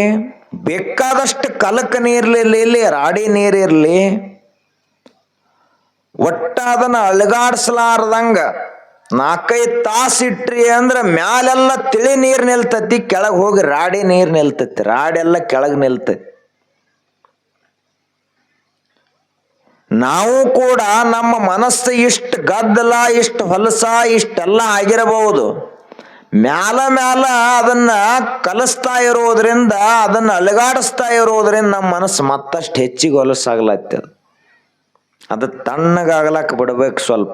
ಬೇಕಾದಷ್ಟು ಕಲಕ ನೀರಿರಲಿ, ರಾಡಿ ನೀರಿರಲಿ, ಒಟ್ಟ ಅದನ್ನು ಅಳಗಾಡಿಸಲಾರ್ದಂಗ 4-5 ತಾಸು ಇಟ್ರಿ ಅಂದ್ರೆ ಮ್ಯಾಲೆಲ್ಲ ತಿಳಿ ನೀರು ನಿಲ್ತತಿ, ಕೆಳಗೆ ಹೋಗಿ ರಾಡಿ ನೀರು ನಿಲ್ತತಿ, ರಾಡೆಲ್ಲ ಕೆಳಗೆ ನಿಲ್ತತಿ. ನಾವು ಕೂಡ ನಮ್ಮ ಮನಸ್ಸು ಇಷ್ಟು ಗದ್ದಲ, ಇಷ್ಟು ಹೊಲಸ, ಇಷ್ಟೆಲ್ಲ ಆಗಿರಬಹುದು. ಮ್ಯಾಲ ಅದನ್ನ ಕಲಿಸ್ತಾ ಇರೋದ್ರಿಂದ, ಅದನ್ನು ಅಲುಗಾಡಿಸ್ತಾ ಇರೋದ್ರಿಂದ ನಮ್ಮ ಮನಸ್ಸು ಮತ್ತಷ್ಟು ಹೆಚ್ಚಿಗೆ ಹೊಲಸಾಗ್ಲತ್ತದ. ಅದು ತಣ್ಣಗಾಗ್ಲಕ್ಕ ಬಿಡ್ಬೇಕು ಸ್ವಲ್ಪ.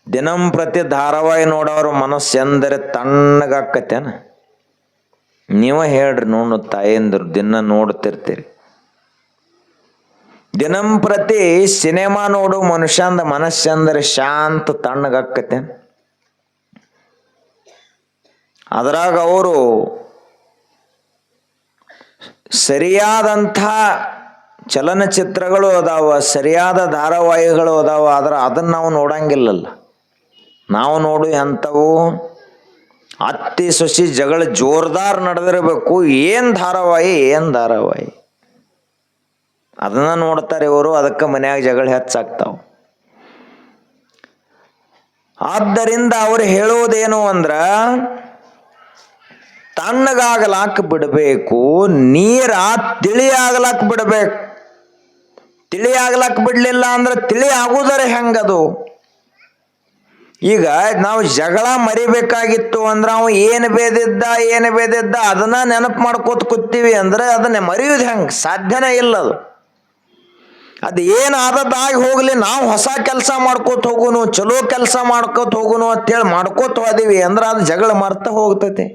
ದಿನಂಪ್ರತಿ ಧಾರಾವಾಹಿ ನೋಡೋರು ಮನಸ್ಸು ಎಂದರೆ ತಣ್ಣಗಾಕತ್ತೇನ? ನೀವೇ ಹೇಳ್ರಿ, ನೋಡು ತಾಯಂದ್ರು ದಿನ ನೋಡ್ತಿರ್ತೀರಿ. ದಿನಂಪ್ರತಿ ಸಿನಿಮಾ ನೋಡು ಮನುಷ್ಯಂದ ಮನಸ್ಸೆಂದರೆ ಶಾಂತ ತಣ್ಣಗಾಕತ್ತೇನ? ಅದರಾಗ ಅವರು ಸರಿಯಾದಂಥ ಚಲನಚಿತ್ರಗಳು ಅದಾವ, ಸರಿಯಾದ ಧಾರಾವಾಹಿಗಳು ಅದಾವ. ಆದ್ರೆ ಅದನ್ನು ನಾವು ನೋಡಂಗಿಲ್ಲಲ್ಲ. ನಾವು ನೋಡು ಎಂಥವು ಅತ್ತಿ ಸೊಸಿ ಜಗಳ ಜೋರ್ದಾರ್ ನಡೆದಿರಬೇಕು. ಏನು ಧಾರಾವಾಹಿ ಅದನ್ನ ನೋಡ್ತಾರೆ ಇವರು. ಅದಕ್ಕೆ ಮನ್ಯಾಗ ಜಗಳ ಹೆಚ್ಚಾಗ್ತಾವ. ಆದ್ದರಿಂದ ಅವ್ರು ಹೇಳೋದೇನು ಅಂದ್ರ, ತಣ್ಣಗಾಗಲಾಕ ಬಿಡಬೇಕು, ನೀರ ತಿಳಿಯಾಗಲಾಕ ಬಿಡಬೇಕು. ತಿಳಿಯಾಗಲಾಕ ಬಿಡ್ಲಿಲ್ಲ ಅಂದ್ರೆ ತಿಳಿ ಆಗುದರೆ ಹೆಂಗದು? ಈಗ ನಾವು ಜಗಳ ಮರಿಬೇಕಾಗಿತ್ತು ಅಂದ್ರೆ ಅವ ಏನು ಬೇದಿದ್ದ ಅದನ್ನ ನೆನಪು ಮಾಡ್ಕೋತ ಕೂತೀವಿ ಅಂದ್ರೆ ಅದನ್ನ ಮರೆಯೋದು ಹೆಂಗೆ? ಸಾಧ್ಯನೇ ಇಲ್ಲ. ಅದು ಏನಾದದ್ದಾಗಿ ಹೋಗ್ಲಿ, ನಾವು ಹೊಸ ಕೆಲಸ ಮಾಡ್ಕೋತ ಹೋಗುನು, ಚಲೋ ಕೆಲಸ ಮಾಡ್ಕೋತ ಹೋಗುನು ಅಂತೇಳಿ ಮಾಡ್ಕೋತ ಹೋದೀವಿ ಅಂದ್ರೆ ಅದು ಜಗಳ ಮರ್ತ ಹೋಗ್ತೈತಿ.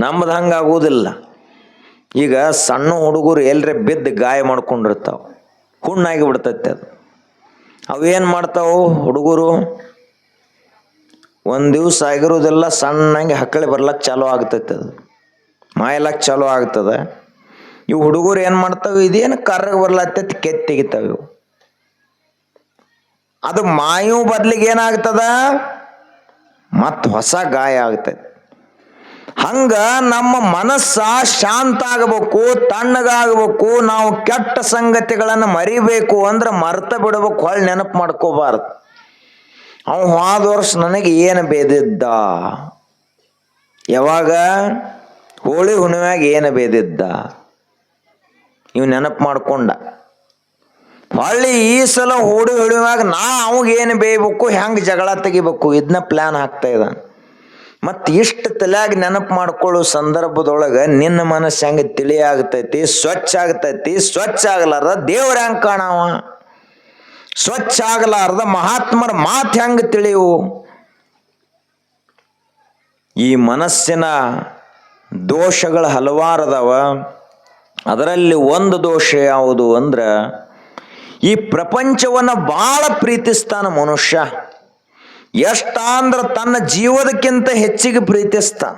ನಮ್ದು ಹಂಗಾಗೋದಿಲ್ಲ. ಈಗ ಸಣ್ಣ ಹುಡುಗರು ಎಲ್ಲರೇ ಬಿದ್ದು ಗಾಯ ಮಾಡ್ಕೊಂಡಿರ್ತಾವ, ಹುಣ್ಣಾಗಿ ಬಿಡ್ತೈತೆ. ಅದು ಅವೇನು ಮಾಡ್ತಾವು ಹುಡುಗರು, ಒಂದು ದಿವಸ ಆಗಿರೋದೆಲ್ಲ ಸಣ್ಣಂಗೆ ಹಕ್ಕಳಿ ಬರ್ಲಕ್ಕೆ ಚಾಲು ಆಗ್ತೈತೆ. ಅದು ಮಾಯಲಕ್ ಚಾಲು ಆಗ್ತದ. ಇವು ಹುಡುಗರು ಏನು ಮಾಡ್ತಾವೆ, ಇದೇನು ಕರ್ರಗೆ ಬರ್ಲತ್ತೈತಿ ಕೆತ್ತಿ ತೆಗಿತಾವೆ ಇವು. ಅದು ಮಾಯು ಬದ್ಲಿಗೆ ಏನಾಗ್ತದ, ಮತ್ತು ಹೊಸ ಗಾಯ ಆಗ್ತದೆ. ಹಂಗ ನಮ್ಮ ಮನಸ್ಸ ಶಾಂತ ಆಗಬೇಕು, ತಣ್ಣಗಾಗಬೇಕು. ನಾವು ಕೆಟ್ಟ ಸಂಗತಿಗಳನ್ನು ಮರಿಬೇಕು ಅಂದ್ರೆ ಮರ್ತ ಬಿಡಬೇಕು, ಹೊಳ್ಳಿ ನೆನಪು ಮಾಡ್ಕೋಬಾರ್ದು. ಅವ ಹೋದ ವರ್ಷ ನನಗೆ ಏನು ಬೇದಿದ್ದ, ಯಾವಾಗ ಹೋಳಿ ಹುಣ್ಣಿಮ್ಯಾಗ ಏನು ಬೇದಿದ್ದ, ಇವು ನೆನಪು ಮಾಡ್ಕೊಂಡ. ಹೊಳ್ಳಿ ಈ ಸಲ ಹೋಳಿ ಹುಣ್ಣಿಮ್ಯಾಗ ಅವಾಗೇನು ಬೇಯಬೇಕು, ಹೆಂಗೆ ಜಗಳ ತೆಗಿಬೇಕು, ಇದನ್ನ ಪ್ಲ್ಯಾನ್ ಆಗ್ತಾ ಇದ್ದಾನೆ. ಮತ್ತು ಇಷ್ಟು ತಲೆಯಾಗಿ ನೆನಪು ಮಾಡ್ಕೊಳ್ಳೋ ಸಂದರ್ಭದೊಳಗೆ ನಿನ್ನ ಮನಸ್ಸು ಹೆಂಗೆ ತಿಳಿ ಆಗ್ತೈತಿ, ಸ್ವಚ್ಛ ಆಗ್ತೈತಿ. ಸ್ವಚ್ಛ ಆಗಲಾರ್ದ ದೇವ್ರ ಹೆಂಗೆ ಕಾಣವ, ಸ್ವಚ್ಛ ಆಗಲಾರ್ದ ಮಹಾತ್ಮರ ಮಾತು ಹೆಂಗೆ ತಿಳಿಯವು. ಈ ಮನಸ್ಸಿನ ದೋಷಗಳು ಹಲವಾರದವ. ಅದರಲ್ಲಿ ಒಂದು ದೋಷ ಯಾವುದು ಅಂದ್ರೆ, ಈ ಪ್ರಪಂಚವನ್ನು ಭಾಳ ಪ್ರೀತಿಸ್ತಾನ ಮನುಷ್ಯ. ಎಷ್ಟಂದ್ರೆ ತನ್ನ ಜೀವದಕ್ಕಿಂತ ಹೆಚ್ಚಿಗೆ ಪ್ರೀತಿಸ್ತಾನ.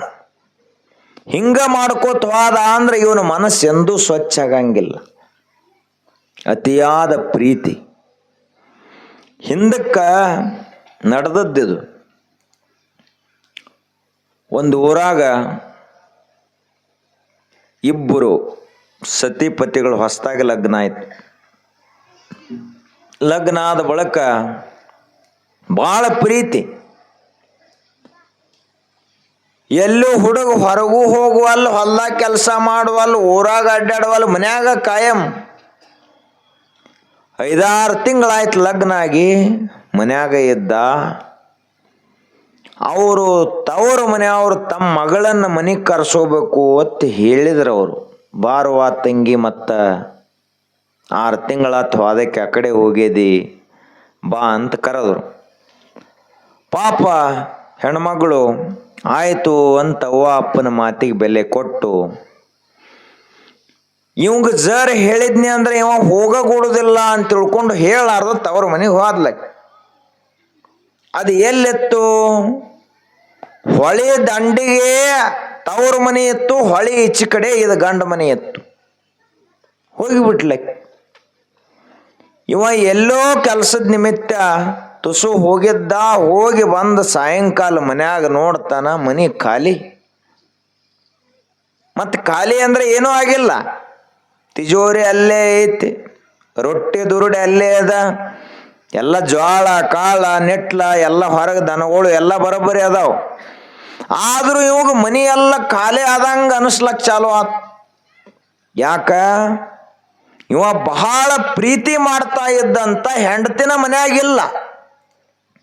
ಹಿಂಗ ಮಾಡ್ಕೋತ ಹೋದ ಅಂದ್ರೆ ಇವನ ಮನಸ್ಸು ಎಂದೂ ಸ್ವಚ್ಛ ಆಗಂಗಿಲ್ಲ. ಅತಿಯಾದ ಪ್ರೀತಿ ಹಿಂದಕ್ಕೆ ನಡೆದದ್ದಿದು. ಒಂದು ಊರಾಗ ಇಬ್ಬರು ಸತಿಪತಿಗಳು ಹೊಸದಾಗಿ ಲಗ್ನ ಆಯ್ತು. ಲಗ್ನ ಆದ ಬಳಿಕ ಭಾಳ ಪ್ರೀತಿ. ಎಲ್ಲೂ ಹುಡುಗ ಹೊರಗೂ ಹೋಗುವಲ್ಲ, ಹೊಲ್ದಾಗ ಕೆಲಸ ಮಾಡುವಲ್ಲ, ಊರಾಗ ಅಡ್ಡಾಡುವಲ್ಲ, ಮನ್ಯಾಗ ಕಾಯಂ. 5-6 ತಿಂಗಳಾಯ್ತು ಲಗ್ನ ಆಗಿ, ಮನ್ಯಾಗ ಇದ್ದ. ಅವರು ತವರು ಮನೆಯವರು ತಮ್ಮ ಮಗಳನ್ನು ಮನೆಗೆ ಕರೆಸೋಬೇಕು ಅಂತ ಹೇಳಿದ್ರು. ಅವರು ಬಾರುವ ತಂಗಿ, ಮತ್ತು 6 ತಿಂಗಳಾತು ಅದಕ್ಕೆ ಆ ಕಡೆ ಹೋಗ್ಯದಿ ಬಾ ಅಂತ ಕರೆದ್ರು. ಪಾಪ ಹೆಣ್ಮಗಳು ಆಯಿತು ಅಂತ ಅವ್ವ ಅಪ್ಪನ ಮಾತಿಗೆ ಬೆಲೆ ಕೊಟ್ಟು, ಇವಂಗ ಜರ್ ಹೇಳಿದ್ನಿ ಅಂದ್ರೆ ಇವ ಹೋಗಕೂಡುದಿಲ್ಲ ಅಂತ ತಿಳ್ಕೊಂಡು ಹೇಳಾರ್ದ ತವ್ರ ಮನೆಗೆ ಹೋದ್ಲ. ಅದು ಎಲ್ಲಿತ್ತು, ಹೊಳಿ ದಂಡಿಗೆ ತವ್ರ ಮನೆ ಇತ್ತು, ಹೊಳಿ ಈಚೆ ಕಡೆ ಇದು ಗಂಡ ಮನೆ ಇತ್ತು. ಹೋಗಿಬಿಟ್ಲ. ಇವ ಎಲ್ಲೋ ಕೆಲಸದ ನಿಮಿತ್ತ ತುಸು ಹೋಗಿದ್ದ. ಹೋಗಿ ಬಂದು ಸಾಯಂಕಾಲ ಮನ್ಯಾಗ ನೋಡ್ತಾನ, ಮನೆ ಖಾಲಿ. ಮತ್ತು ಖಾಲಿ ಅಂದ್ರೆ ಏನೂ ಆಗಿಲ್ಲ. ತಿಜೋರಿ ಅಲ್ಲೇ ಐತಿ, ರೊಟ್ಟಿ ದುರುಡಿ ಅಲ್ಲೇ ಅದ, ಎಲ್ಲ ಜ್ವಾಳ ಕಾಳ ನೆಟ್ಲ ಎಲ್ಲ ಹೊರಗೆ ದನಗಳು ಎಲ್ಲ ಬರೋಬ್ಬರಿ ಅದಾವ. ಆದರೂ ಇವಾಗ ಮನಿ ಎಲ್ಲ ಖಾಲಿ ಆದಂಗೆ ಅನಿಸ್ಲಕ್ ಚಾಲು ಆತ್. ಯಾಕ, ಇವ ಬಹಳ ಪ್ರೀತಿ ಮಾಡ್ತಾ ಇದ್ದಂತ ಹೆಂಡತಿನ ಮನ್ಯಾಗಿಲ್ಲ.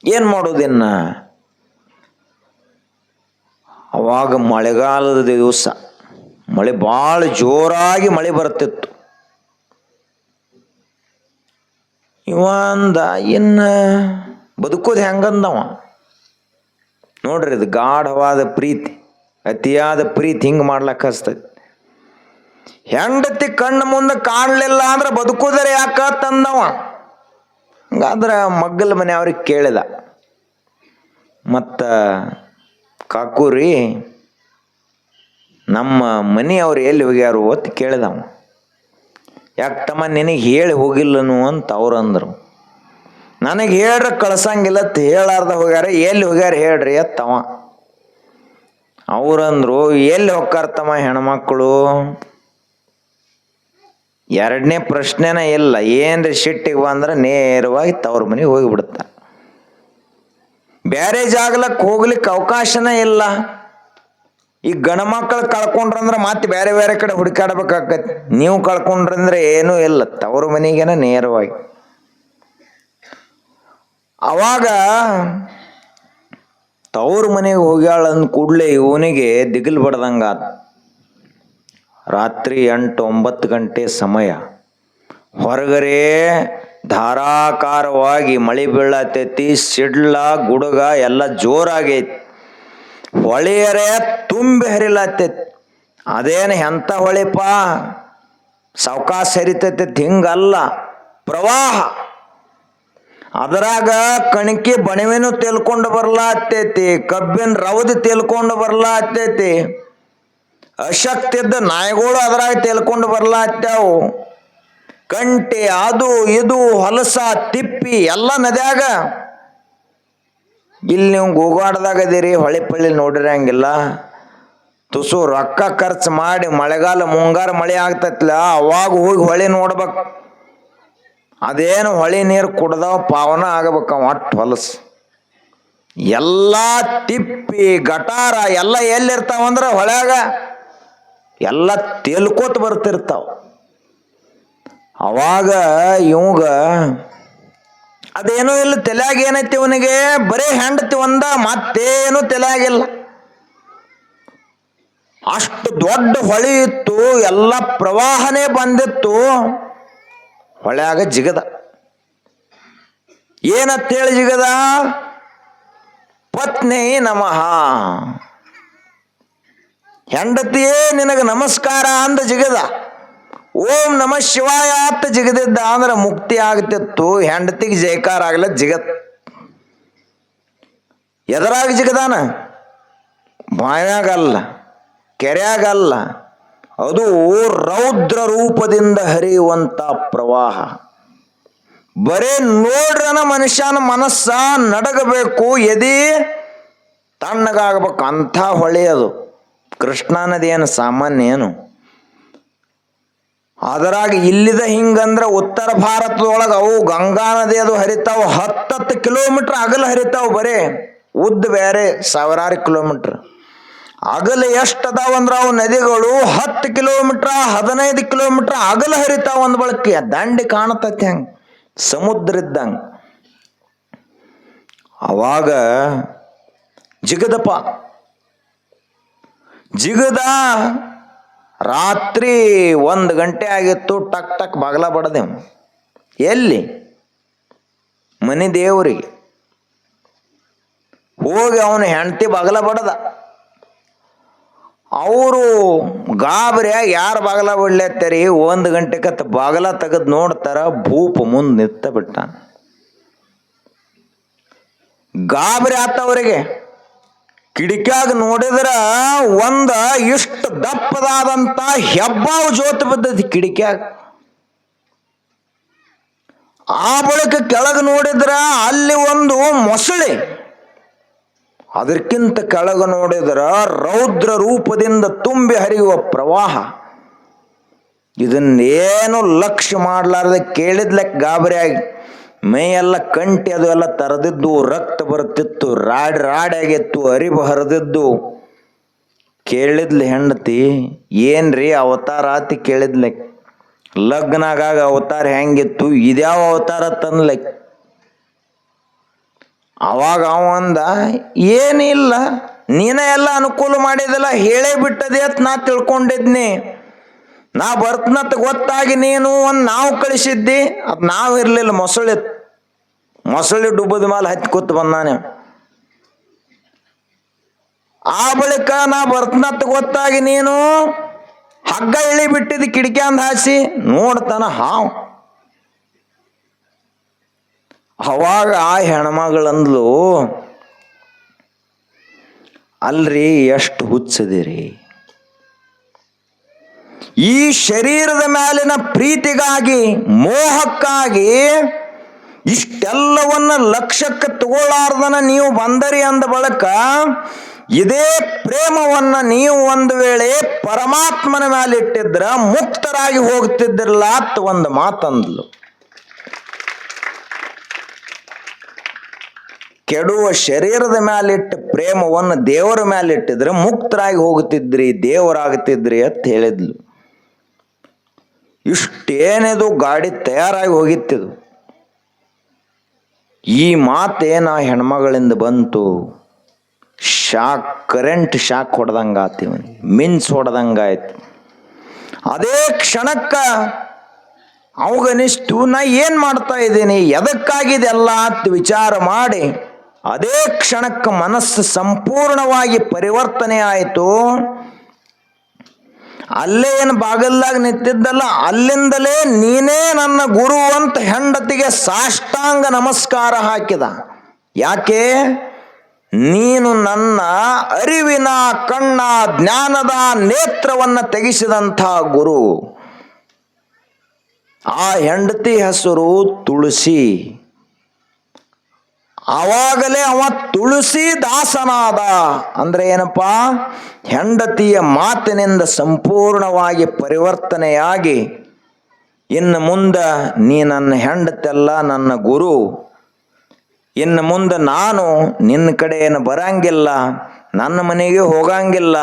ಏನು ಮಾಡೋದಿನ್ನ. ಅವಾಗ ಮಳೆಗಾಲದ ದಿವಸ, ಮಳೆ ಭಾಳ ಜೋರಾಗಿ ಮಳೆ ಬರ್ತಿತ್ತು. ಇವಂದ ಇನ್ನು ಬದುಕೋದು ಹೆಂಗಂದವ ನೋಡ್ರಿ. ಇದು ಗಾಢವಾದ ಪ್ರೀತಿ, ಅತಿಯಾದ ಪ್ರೀತಿ ಹಿಂಗೆ ಮಾಡ್ಲಕ್ಕ ಹಸ್ತೈತಿ. ಹೆಂಡತಿ ಕಣ್ಣು ಮುಂದೆ ಕಾಣಲಿಲ್ಲ ಅಂದ್ರೆ ಬದುಕೋದರೆ ಯಾಕ ತಂದವ. ಹಂಗಾದ್ರೆ ಮಗ್ಗಲ ಮನೆಯವ್ರಿಗೆ ಕೇಳಿದ, ಮತ್ತು ಕಾಕೂರಿ ನಮ್ಮ ಮನೆಯವ್ರು ಎಲ್ಲಿ ಹೋಗ್ಯಾರು ಅಂತ ಕೇಳಿದವ. ಯಾಕೆ ತಮ್ಮ ನಿನಗೆ ಹೇಳಿ ಹೋಗಿಲ್ಲನು ಅಂತ ಅವ್ರು ಅಂದರು. ನನಗೆ ಹೇಳ್ರಿ ಕಳ್ಸಂಗಿಲ್ಲ ಅಂತ ಹೇಳಾರ್ದ ಹೋಗ್ಯಾರ, ಎಲ್ಲಿ ಹೋಗ್ಯಾರ ಹೇಳ್ರಿ ಅತ್ತವ. ಅವ್ರಂದ್ರು, ಎಲ್ಲಿ ಹೋಗ್ತಾರತಮ್ಮ ಹೆಣ್ಮಕ್ಳು, ಎರಡನೇ ಪ್ರಶ್ನೆನ ಇಲ್ಲ. ಏನ್ರಿ ಸಿಟ್ಟಿಗೆ ಬಂದ್ರೆ ನೇರವಾಗಿ ತವ್ರ ಮನೆಗೆ ಹೋಗಿಬಿಡ್ತಾರೆ. ಬೇರೆ ಜಾಗಲಕ್ಕೆ ಹೋಗ್ಲಿಕ್ಕೆ ಅವಕಾಶನೇ ಇಲ್ಲ. ಈ ಗಣಮಕ್ಕಳು ಕಳ್ಕೊಂಡ್ರಂದ್ರೆ ಮತ್ತೆ ಬೇರೆ ಬೇರೆ ಕಡೆ ಹುಡುಕಾಡ್ಬೇಕಾಗತ್ತೆ. ನೀವು ಕಳ್ಕೊಂಡ್ರಂದ್ರೆ ಏನೂ ಇಲ್ಲ, ತವ್ರ ಮನೆಗೇನ ನೇರವಾಗಿ. ಅವಾಗ ತವ್ರ ಮನೆಗೆ ಹೋಗ್ಯಾಳ ಅಂದ ಕೂಡಲೇ ಇವನಿಗೆ ದಿಗಿಲ್ ಬಡ್ದಂಗಾದ. ರಾತ್ರಿ 8-9 ಗಂಟೆ ಸಮಯ. ಹೊರಗರೆ ಧಾರಾಕಾರವಾಗಿ ಮಳೆ ಬೀಳತೈತಿ. ಸಿಡ್ಲ ಗುಡುಗ ಎಲ್ಲ ಜೋರಾಗೈತಿ. ಹೊಳೆಯರೆ ತುಂಬಿ ಹರಿಲತ್ತೈತಿ. ಅದೇನು ಎಂಥ ಹೊಳೆಪ್ಪ, ಸಾವಕಾಶ ಹರಿತೈತಿ ಹಿಂಗಲ್ಲ, ಪ್ರವಾಹ. ಅದರಾಗ ಕಣಕಿ ಬಣವೆನೂ ತೇಲ್ಕೊಂಡು ಬರ್ಲಾತ್ತೈತಿ, ಕಬ್ಬಿನ ರವದಿ ತೇಲ್ಕೊಂಡು ಬರ್ಲಾತ್ತೈತಿ. ಅಶಕ್ತಿದ್ದ ನಾಯಿಗಳು ಅದ್ರಾಗ ತೇಲ್ಕೊಂಡು ಬರ್ಲಾತ್ಯಾವು. ಕಂಟಿ ಅದು ಇದು ಹೊಲಸ ತಿಪ್ಪಿ ಎಲ್ಲ ನದ್ಯಾಗ. ಇಲ್ಲಿ ನೀವು ಗೋಗಾಡ್ದಾಗ ಅದೀರಿ, ಹೊಳಿ ಪಳ್ಳಿ ನೋಡಿರಂಗಿಲ್ಲ. ತುಸು ರೊಕ್ಕ ಖರ್ಚು ಮಾಡಿ ಮಳೆಗಾಲ ಮುಂಗಾರು ಮಳೆ ಆಗ್ತೈತ್ಲ, ಅವಾಗ ಹೋಗಿ ಹೊಳಿ ನೋಡ್ಬೇಕು. ಅದೇನು ಹೊಳಿ ನೀರು ಕುಡ್ದಾವ ಪಾವನ ಆಗಬೇಕು ಒಟ್ಟು ಹೊಲಸು. ಎಲ್ಲ ತಿಪ್ಪಿ ಗಟಾರ ಎಲ್ಲ ಎಲ್ಲಿರ್ತಾವಂದ್ರೆ ಹೊಳ್ಯಾಗ ಎಲ್ಲ ತೇಲ್ಕೋತ ಬರ್ತಿರ್ತಾವ. ಅವಾಗ ಇವಂಗ ಅದೇನೋ ಇಲ್ಲ, ತಲೆಯಾಗ ಏನೈತಿ ಇವನಿಗೆ, ಬರೀ ಹೆಂಡತಿ ಒಂದ, ಮತ್ತೇನು ತಲೆಯಾಗಿಲ್ಲ. ಅಷ್ಟು ದೊಡ್ಡ ಹೊಳಿ ಇತ್ತು, ಎಲ್ಲ ಪ್ರವಾಹನೇ ಬಂದಿತ್ತು. ಹೊಳ್ಯಾಗ ಜಿಗದ. ಏನಂತೇಳಿ ಜಿಗದ? ಪತ್ನಿ ನಮಃ, ಹೆಂಡತಿಯೇ ನಿನಗೆ ನಮಸ್ಕಾರ ಅಂದ ಜಿಗದ. ಓಂ ನಮ ಶಿವಾಯ ಅಂತ ಜಿಗದಿದ್ದ ಅಂದ್ರೆ ಮುಕ್ತಿ ಆಗ್ತಿತ್ತು. ಹೆಂಡತಿಗೆ ಜಯಕಾರ ಆಗಲ್ಲ ಜಿಗತ್. ಎದರಾಗ ಜಿಗದಾನ? ಬಾಯಾಗಲ್ಲ, ಕೆರೆಯಾಗಲ್ಲ, ಅದು ರೌದ್ರ ರೂಪದಿಂದ ಹರಿಯುವಂತ ಪ್ರವಾಹ. ಬರೇ ನೋಡ್ರನ ಮನುಷ್ಯನ ಮನಸ್ಸ ನಡಗಬೇಕು, ಎದಿ ತಣ್ಣಗಾಗಬೇಕು. ಅಂಥ ಹೊಳೆ ಅದು. ಕೃಷ್ಣಾ ನದಿ ಏನು ಸಾಮಾನ್ಯ ಏನು? ಅದರಾಗ ಇಲ್ಲಿದ ಹಿಂಗಂದ್ರೆ ಉತ್ತರ ಭಾರತದೊಳಗೆ ಅವು ಗಂಗಾ ನದಿ ಅದು ಹರಿತಾವು. 10 ಕಿಲೋಮೀಟರ್ ಅಗಲ ಹರಿತಾವು. ಬರೇ ಉದ್ದ ಬೇರೆ, ಸಾವಿರಾರು ಕಿಲೋಮೀಟರ್. ಅಗಲ ಎಷ್ಟು ಅದಾವಂದ್ರೆ ಅವು ನದಿಗಳು 10 ಕಿಲೋಮೀಟರ್ 15 ಕಿಲೋಮೀಟರ್ ಅಗಲ ಹರಿತಾವ. ಒಂದು ಬಳಕೆ ದಂಡಿ ಕಾಣತೈತಿ, ಹಂಗ ಸಮುದ್ರ ಇದ್ದಂಗ. ಅವಾಗ ಜಿಗದಪ್ಪ. ಜಿಗದ. ರಾತ್ರಿ 1 ಗಂಟೆ ಆಗಿತ್ತು. ಟಕ್ ಟಕ್ ಬಾಗಲ ಬಡದೇವು. ಎಲ್ಲಿ? ಮನೆ ದೇವರಿಗೆ ಹೋಗಿ ಅವನ ಹೆಂಡತಿ ಬಾಗಲ ಬಡದ. ಅವರು ಗಾಬರಿಯಾಗ ಯಾರು ಬಾಗಲ ಬಿಡ್ಲತ್ತರಿ, 1 ಗಂಟೆ ಕತ್ ಬಾಗಲ ತೆಗೆದು ನೋಡ್ತಾರ, ಭೂಪ ಮುಂದೆ ನಿಂತ ಬಿಟ್ಟ. ಗಾಬರಿ ಆತವರಿಗೆ. ಕಿಡಿಕ್ಯಾಗ ನೋಡಿದ್ರ ಇಷ್ಟು ದಪ್ಪದಾದಂತ ಹೆಬ್ಬಾವು ಜೋತು ಬಿದ್ದತಿ ಕಿಡಿಕ್ಯಾಗ. ಆ ಬಳಿಕ ಕೆಳಗೆ ನೋಡಿದ್ರ ಅಲ್ಲಿ ಒಂದು ಮೊಸಳೆ. ಅದಕ್ಕಿಂತ ಕೆಳಗೆ ನೋಡಿದ್ರ ರೌದ್ರ ರೂಪದಿಂದ ತುಂಬಿ ಹರಿಯುವ ಪ್ರವಾಹ. ಇದನ್ನೇನು ಲಕ್ಷ್ಯ ಮಾಡಲಾರ್ದೆ ಕೇಳಿದ್ಲಕ್ ಗಾಬರಿಯಾಗಿ. ಮೈಯೆಲ್ಲ ಕಂಟಿ ಅದು ಎಲ್ಲ ತರದಿದ್ದು, ರಕ್ತ ಬರ್ತಿತ್ತು, ರಾಡಿ ಆಗಿತ್ತು, ಅರಿವು ಹರಿದಿದ್ದು. ಕೇಳಿದ್ಲಿ ಹೆಂಡತಿ, ಏನ್ರಿ ಅವತಾರ ಆತಿ ಕೇಳಿದ್ಲಕ್. ಲಗ್ನಾಗ ಅವತಾರ ಹೆಂಗಿತ್ತು, ಇದ್ಯಾವ ಅವತಾರ ತಂದ್ಲಕ್. ಅವಾಗ ಅವಂದ, ಏನಿಲ್ಲ, ನೀನ ಎಲ್ಲ ಅನುಕೂಲ ಮಾಡಿದಲ್ಲ, ಹೇಳೇ ಬಿಟ್ಟದೆ ಅಂತ ನಾ ತಿಳ್ಕೊಂಡಿದ್ನಿ. ನಾ ಬರ್ತನತ್ ಗೊತ್ತಾಗಿ ನೀನು ಒಂದು ನಾವು ಕಳಿಸಿದ್ದಿ, ಅದು ನಾವು ಇರ್ಲಿಲ್ಲ, ಮೊಸಳೆ ಡುಬ್ಬದ ಮೇಲೆ ಹತ್ತಿ ಕೂತ್ ಬಂದಾನೆ. ಆ ಬಳಿಕ ನಾ ಬರ್ತನತ್ ಗೊತ್ತಾಗಿ ನೀನು ಹಗ್ಗ ಇಳಿ ಬಿಟ್ಟಿದ್ದು ಕಿಡಿಕಿ ಅಂದ ಹಾಸಿ ನೋಡ್ತಾನ ಹಾವು. ಅವಾಗ ಆ ಹೆಣ್ಮಗಳಂದ್ಲು, ಅಲ್ರಿ ಎಷ್ಟು ಹುಚ್ಚದಿರಿ, ಈ ಶರೀರದ ಮೇಲಿನ ಪ್ರೀತಿಗಾಗಿ ಮೋಹಕ್ಕಾಗಿ ಇಷ್ಟೆಲ್ಲವನ್ನ ಲಕ್ಷ್ಯಕ್ಕೆ ತಗೊಳ್ಳಾರ್ದನ ನೀವು ಬಂದರಿ ಅಂದ ಬಳಕ ಇದೇ ಪ್ರೇಮವನ್ನ ನೀವು ಒಂದು ವೇಳೆ ಪರಮಾತ್ಮನ ಮೇಲೆ ಇಟ್ಟಿದ್ರ ಮುಕ್ತರಾಗಿ ಹೋಗ್ತಿದ್ದಿರಲ್ಲ ಅಂತ ಒಂದು ಮಾತಂದ್ಲು. ಕೆಡುವ ಶರೀರದ ಮೇಲಿಟ್ಟ ಪ್ರೇಮವನ್ನು ದೇವರ ಮೇಲೆ ಇಟ್ಟಿದ್ರೆ ಮುಕ್ತರಾಗಿ ಹೋಗುತ್ತಿದ್ರಿ, ದೇವರಾಗುತ್ತಿದ್ರಿ ಅಂತ ಹೇಳಿದ್ಲು. ಇಷ್ಟೇನಿದು ಗಾಡಿ ತಯಾರಾಗಿ ಹೋಗಿತ್ತಿದು. ಈ ಮಾತೇನ ಹೆಣ್ಮಗಳಿಂದ ಬಂತು, ಕರೆಂಟ್ ಶಾಕ್ ಹೊಡೆದಂಗಾತೀವನಿ, ಮಿನ್ಸ್ ಹೊಡೆದಂಗಾಯ್ತು. ಅದೇ ಕ್ಷಣಕ್ಕ ಅವಗನಿಷ್ಟು, ನಾ ಏನ್ ಮಾಡ್ತಾ ಇದ್ದೀನಿ, ಎದಕ್ಕಾಗಿದೆಲ್ಲ ಅಂತ ವಿಚಾರ ಮಾಡಿ ಅದೇ ಕ್ಷಣಕ್ಕೆ ಮನಸ್ಸು ಸಂಪೂರ್ಣವಾಗಿ ಪರಿವರ್ತನೆ ಆಯಿತು. ಅಲ್ಲೇ ಏನು ಬಾಗಲ್ದಾಗ ನಿಂತಿದ್ದಲ್ಲ, ಅಲ್ಲಿಂದಲೇ ನೀನೇ ನನ್ನ ಗುರು ಅಂತ ಹೆಂಡತಿಗೆ ಸಾಷ್ಟಾಂಗ ನಮಸ್ಕಾರ ಹಾಕಿದ. ಯಾಕೆ? ನೀನು ನನ್ನ ಅರಿವಿನ ಕಣ್ಣ ಜ್ಞಾನದ ನೇತ್ರವನ್ನು ತೆಗೆಸಿದಂಥ ಗುರು. ಆ ಹೆಂಡತಿ ಹೆಸರು ತುಳಸಿ. ಆವಾಗಲೇ ಅವ ತುಳಸಿ ದಾಸನಾದ. ಅಂದ್ರೆ ಏನಪ್ಪ, ಹೆಂಡತಿಯ ಮಾತಿನಿಂದ ಸಂಪೂರ್ಣವಾಗಿ ಪರಿವರ್ತನೆಯಾಗಿ ಇನ್ನು ಮುಂದೆ ನೀ ನನ್ನ ಹೆಂಡತಿಯಲ್ಲ, ನನ್ನ ಗುರು. ಇನ್ನು ಮುಂದೆ ನಾನು ನಿನ್ನ ಕಡೆ ಏನು ಬರಂಗಿಲ್ಲ, ನನ್ನ ಮನೆಗೆ ಹೋಗಂಗಿಲ್ಲ.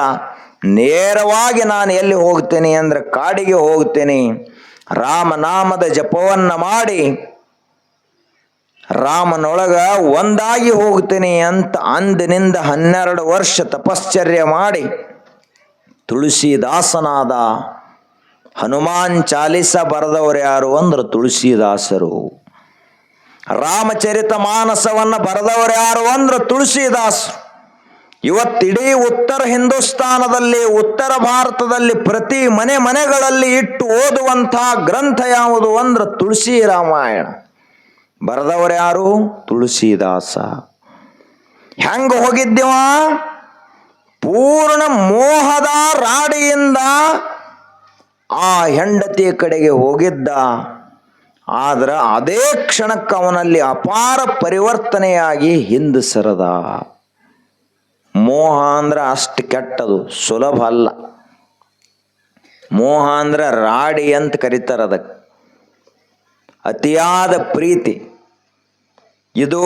ನೇರವಾಗಿ ನಾನು ಎಲ್ಲಿ ಹೋಗ್ತೇನೆ ಅಂದ್ರೆ ಕಾಡಿಗೆ ಹೋಗ್ತೇನೆ. ರಾಮನಾಮದ ಜಪವನ್ನು ಮಾಡಿ ರಾಮನೊಳಗ ಒಂದಾಗಿ ಹೋಗ್ತೇನೆ ಅಂತ ಅಂದಿನಿಂದ 12 ವರ್ಷ ತಪಶ್ಚರ್ಯ ಮಾಡಿ ತುಳಸಿದಾಸನಾದ. ಹನುಮಾನ್ ಚಾಲಿಸ ಬರೆದವರು ಯಾರು ಅಂದ್ರೆ ತುಳಸಿದಾಸರು. ರಾಮಚರಿತ ಮಾನಸವನ್ನು ಬರೆದವರು ಯಾರು ಅಂದ್ರೆ ತುಳಸಿದಾಸರು. ಇವತ್ತಿಡೀ ಉತ್ತರ ಹಿಂದೂಸ್ತಾನದಲ್ಲಿ, ಉತ್ತರ ಭಾರತದಲ್ಲಿ ಪ್ರತಿ ಮನೆಗಳಲ್ಲಿ ಇಟ್ಟು ಓದುವಂತಹ ಗ್ರಂಥ ಯಾವುದು ಅಂದ್ರೆ ತುಳಸಿ ರಾಮಾಯಣ. ಬರೆದವರು ಯಾರು? ತುಳಸಿದಾಸ. ಹೆಂಗ ಹೋಗಿದ್ದೇವ? ಪೂರ್ಣ ಮೋಹದ ರಾಡಿಯಿಂದ ಆ ಹೆಂಡತಿಯ ಕಡೆಗೆ ಹೋಗಿದ್ದ. ಆದ್ರೆ ಅದೇ ಕ್ಷಣಕ್ಕೆ ಅವನಲ್ಲಿ ಅಪಾರ ಪರಿವರ್ತನೆಯಾಗಿ ಹಿಂದೆ ಸರದ. ಮೋಹ ಅಂದ್ರೆ ಅಷ್ಟು ಕೆಟ್ಟದು, ಸುಲಭ ಅಲ್ಲ. ಮೋಹ ಅಂದ್ರೆ ರಾಡಿ ಅಂತ ಕರೀತಾರೆ ಅದಕ್ಕೆ. ಅತಿಯಾದ ಪ್ರೀತಿ, ಇದು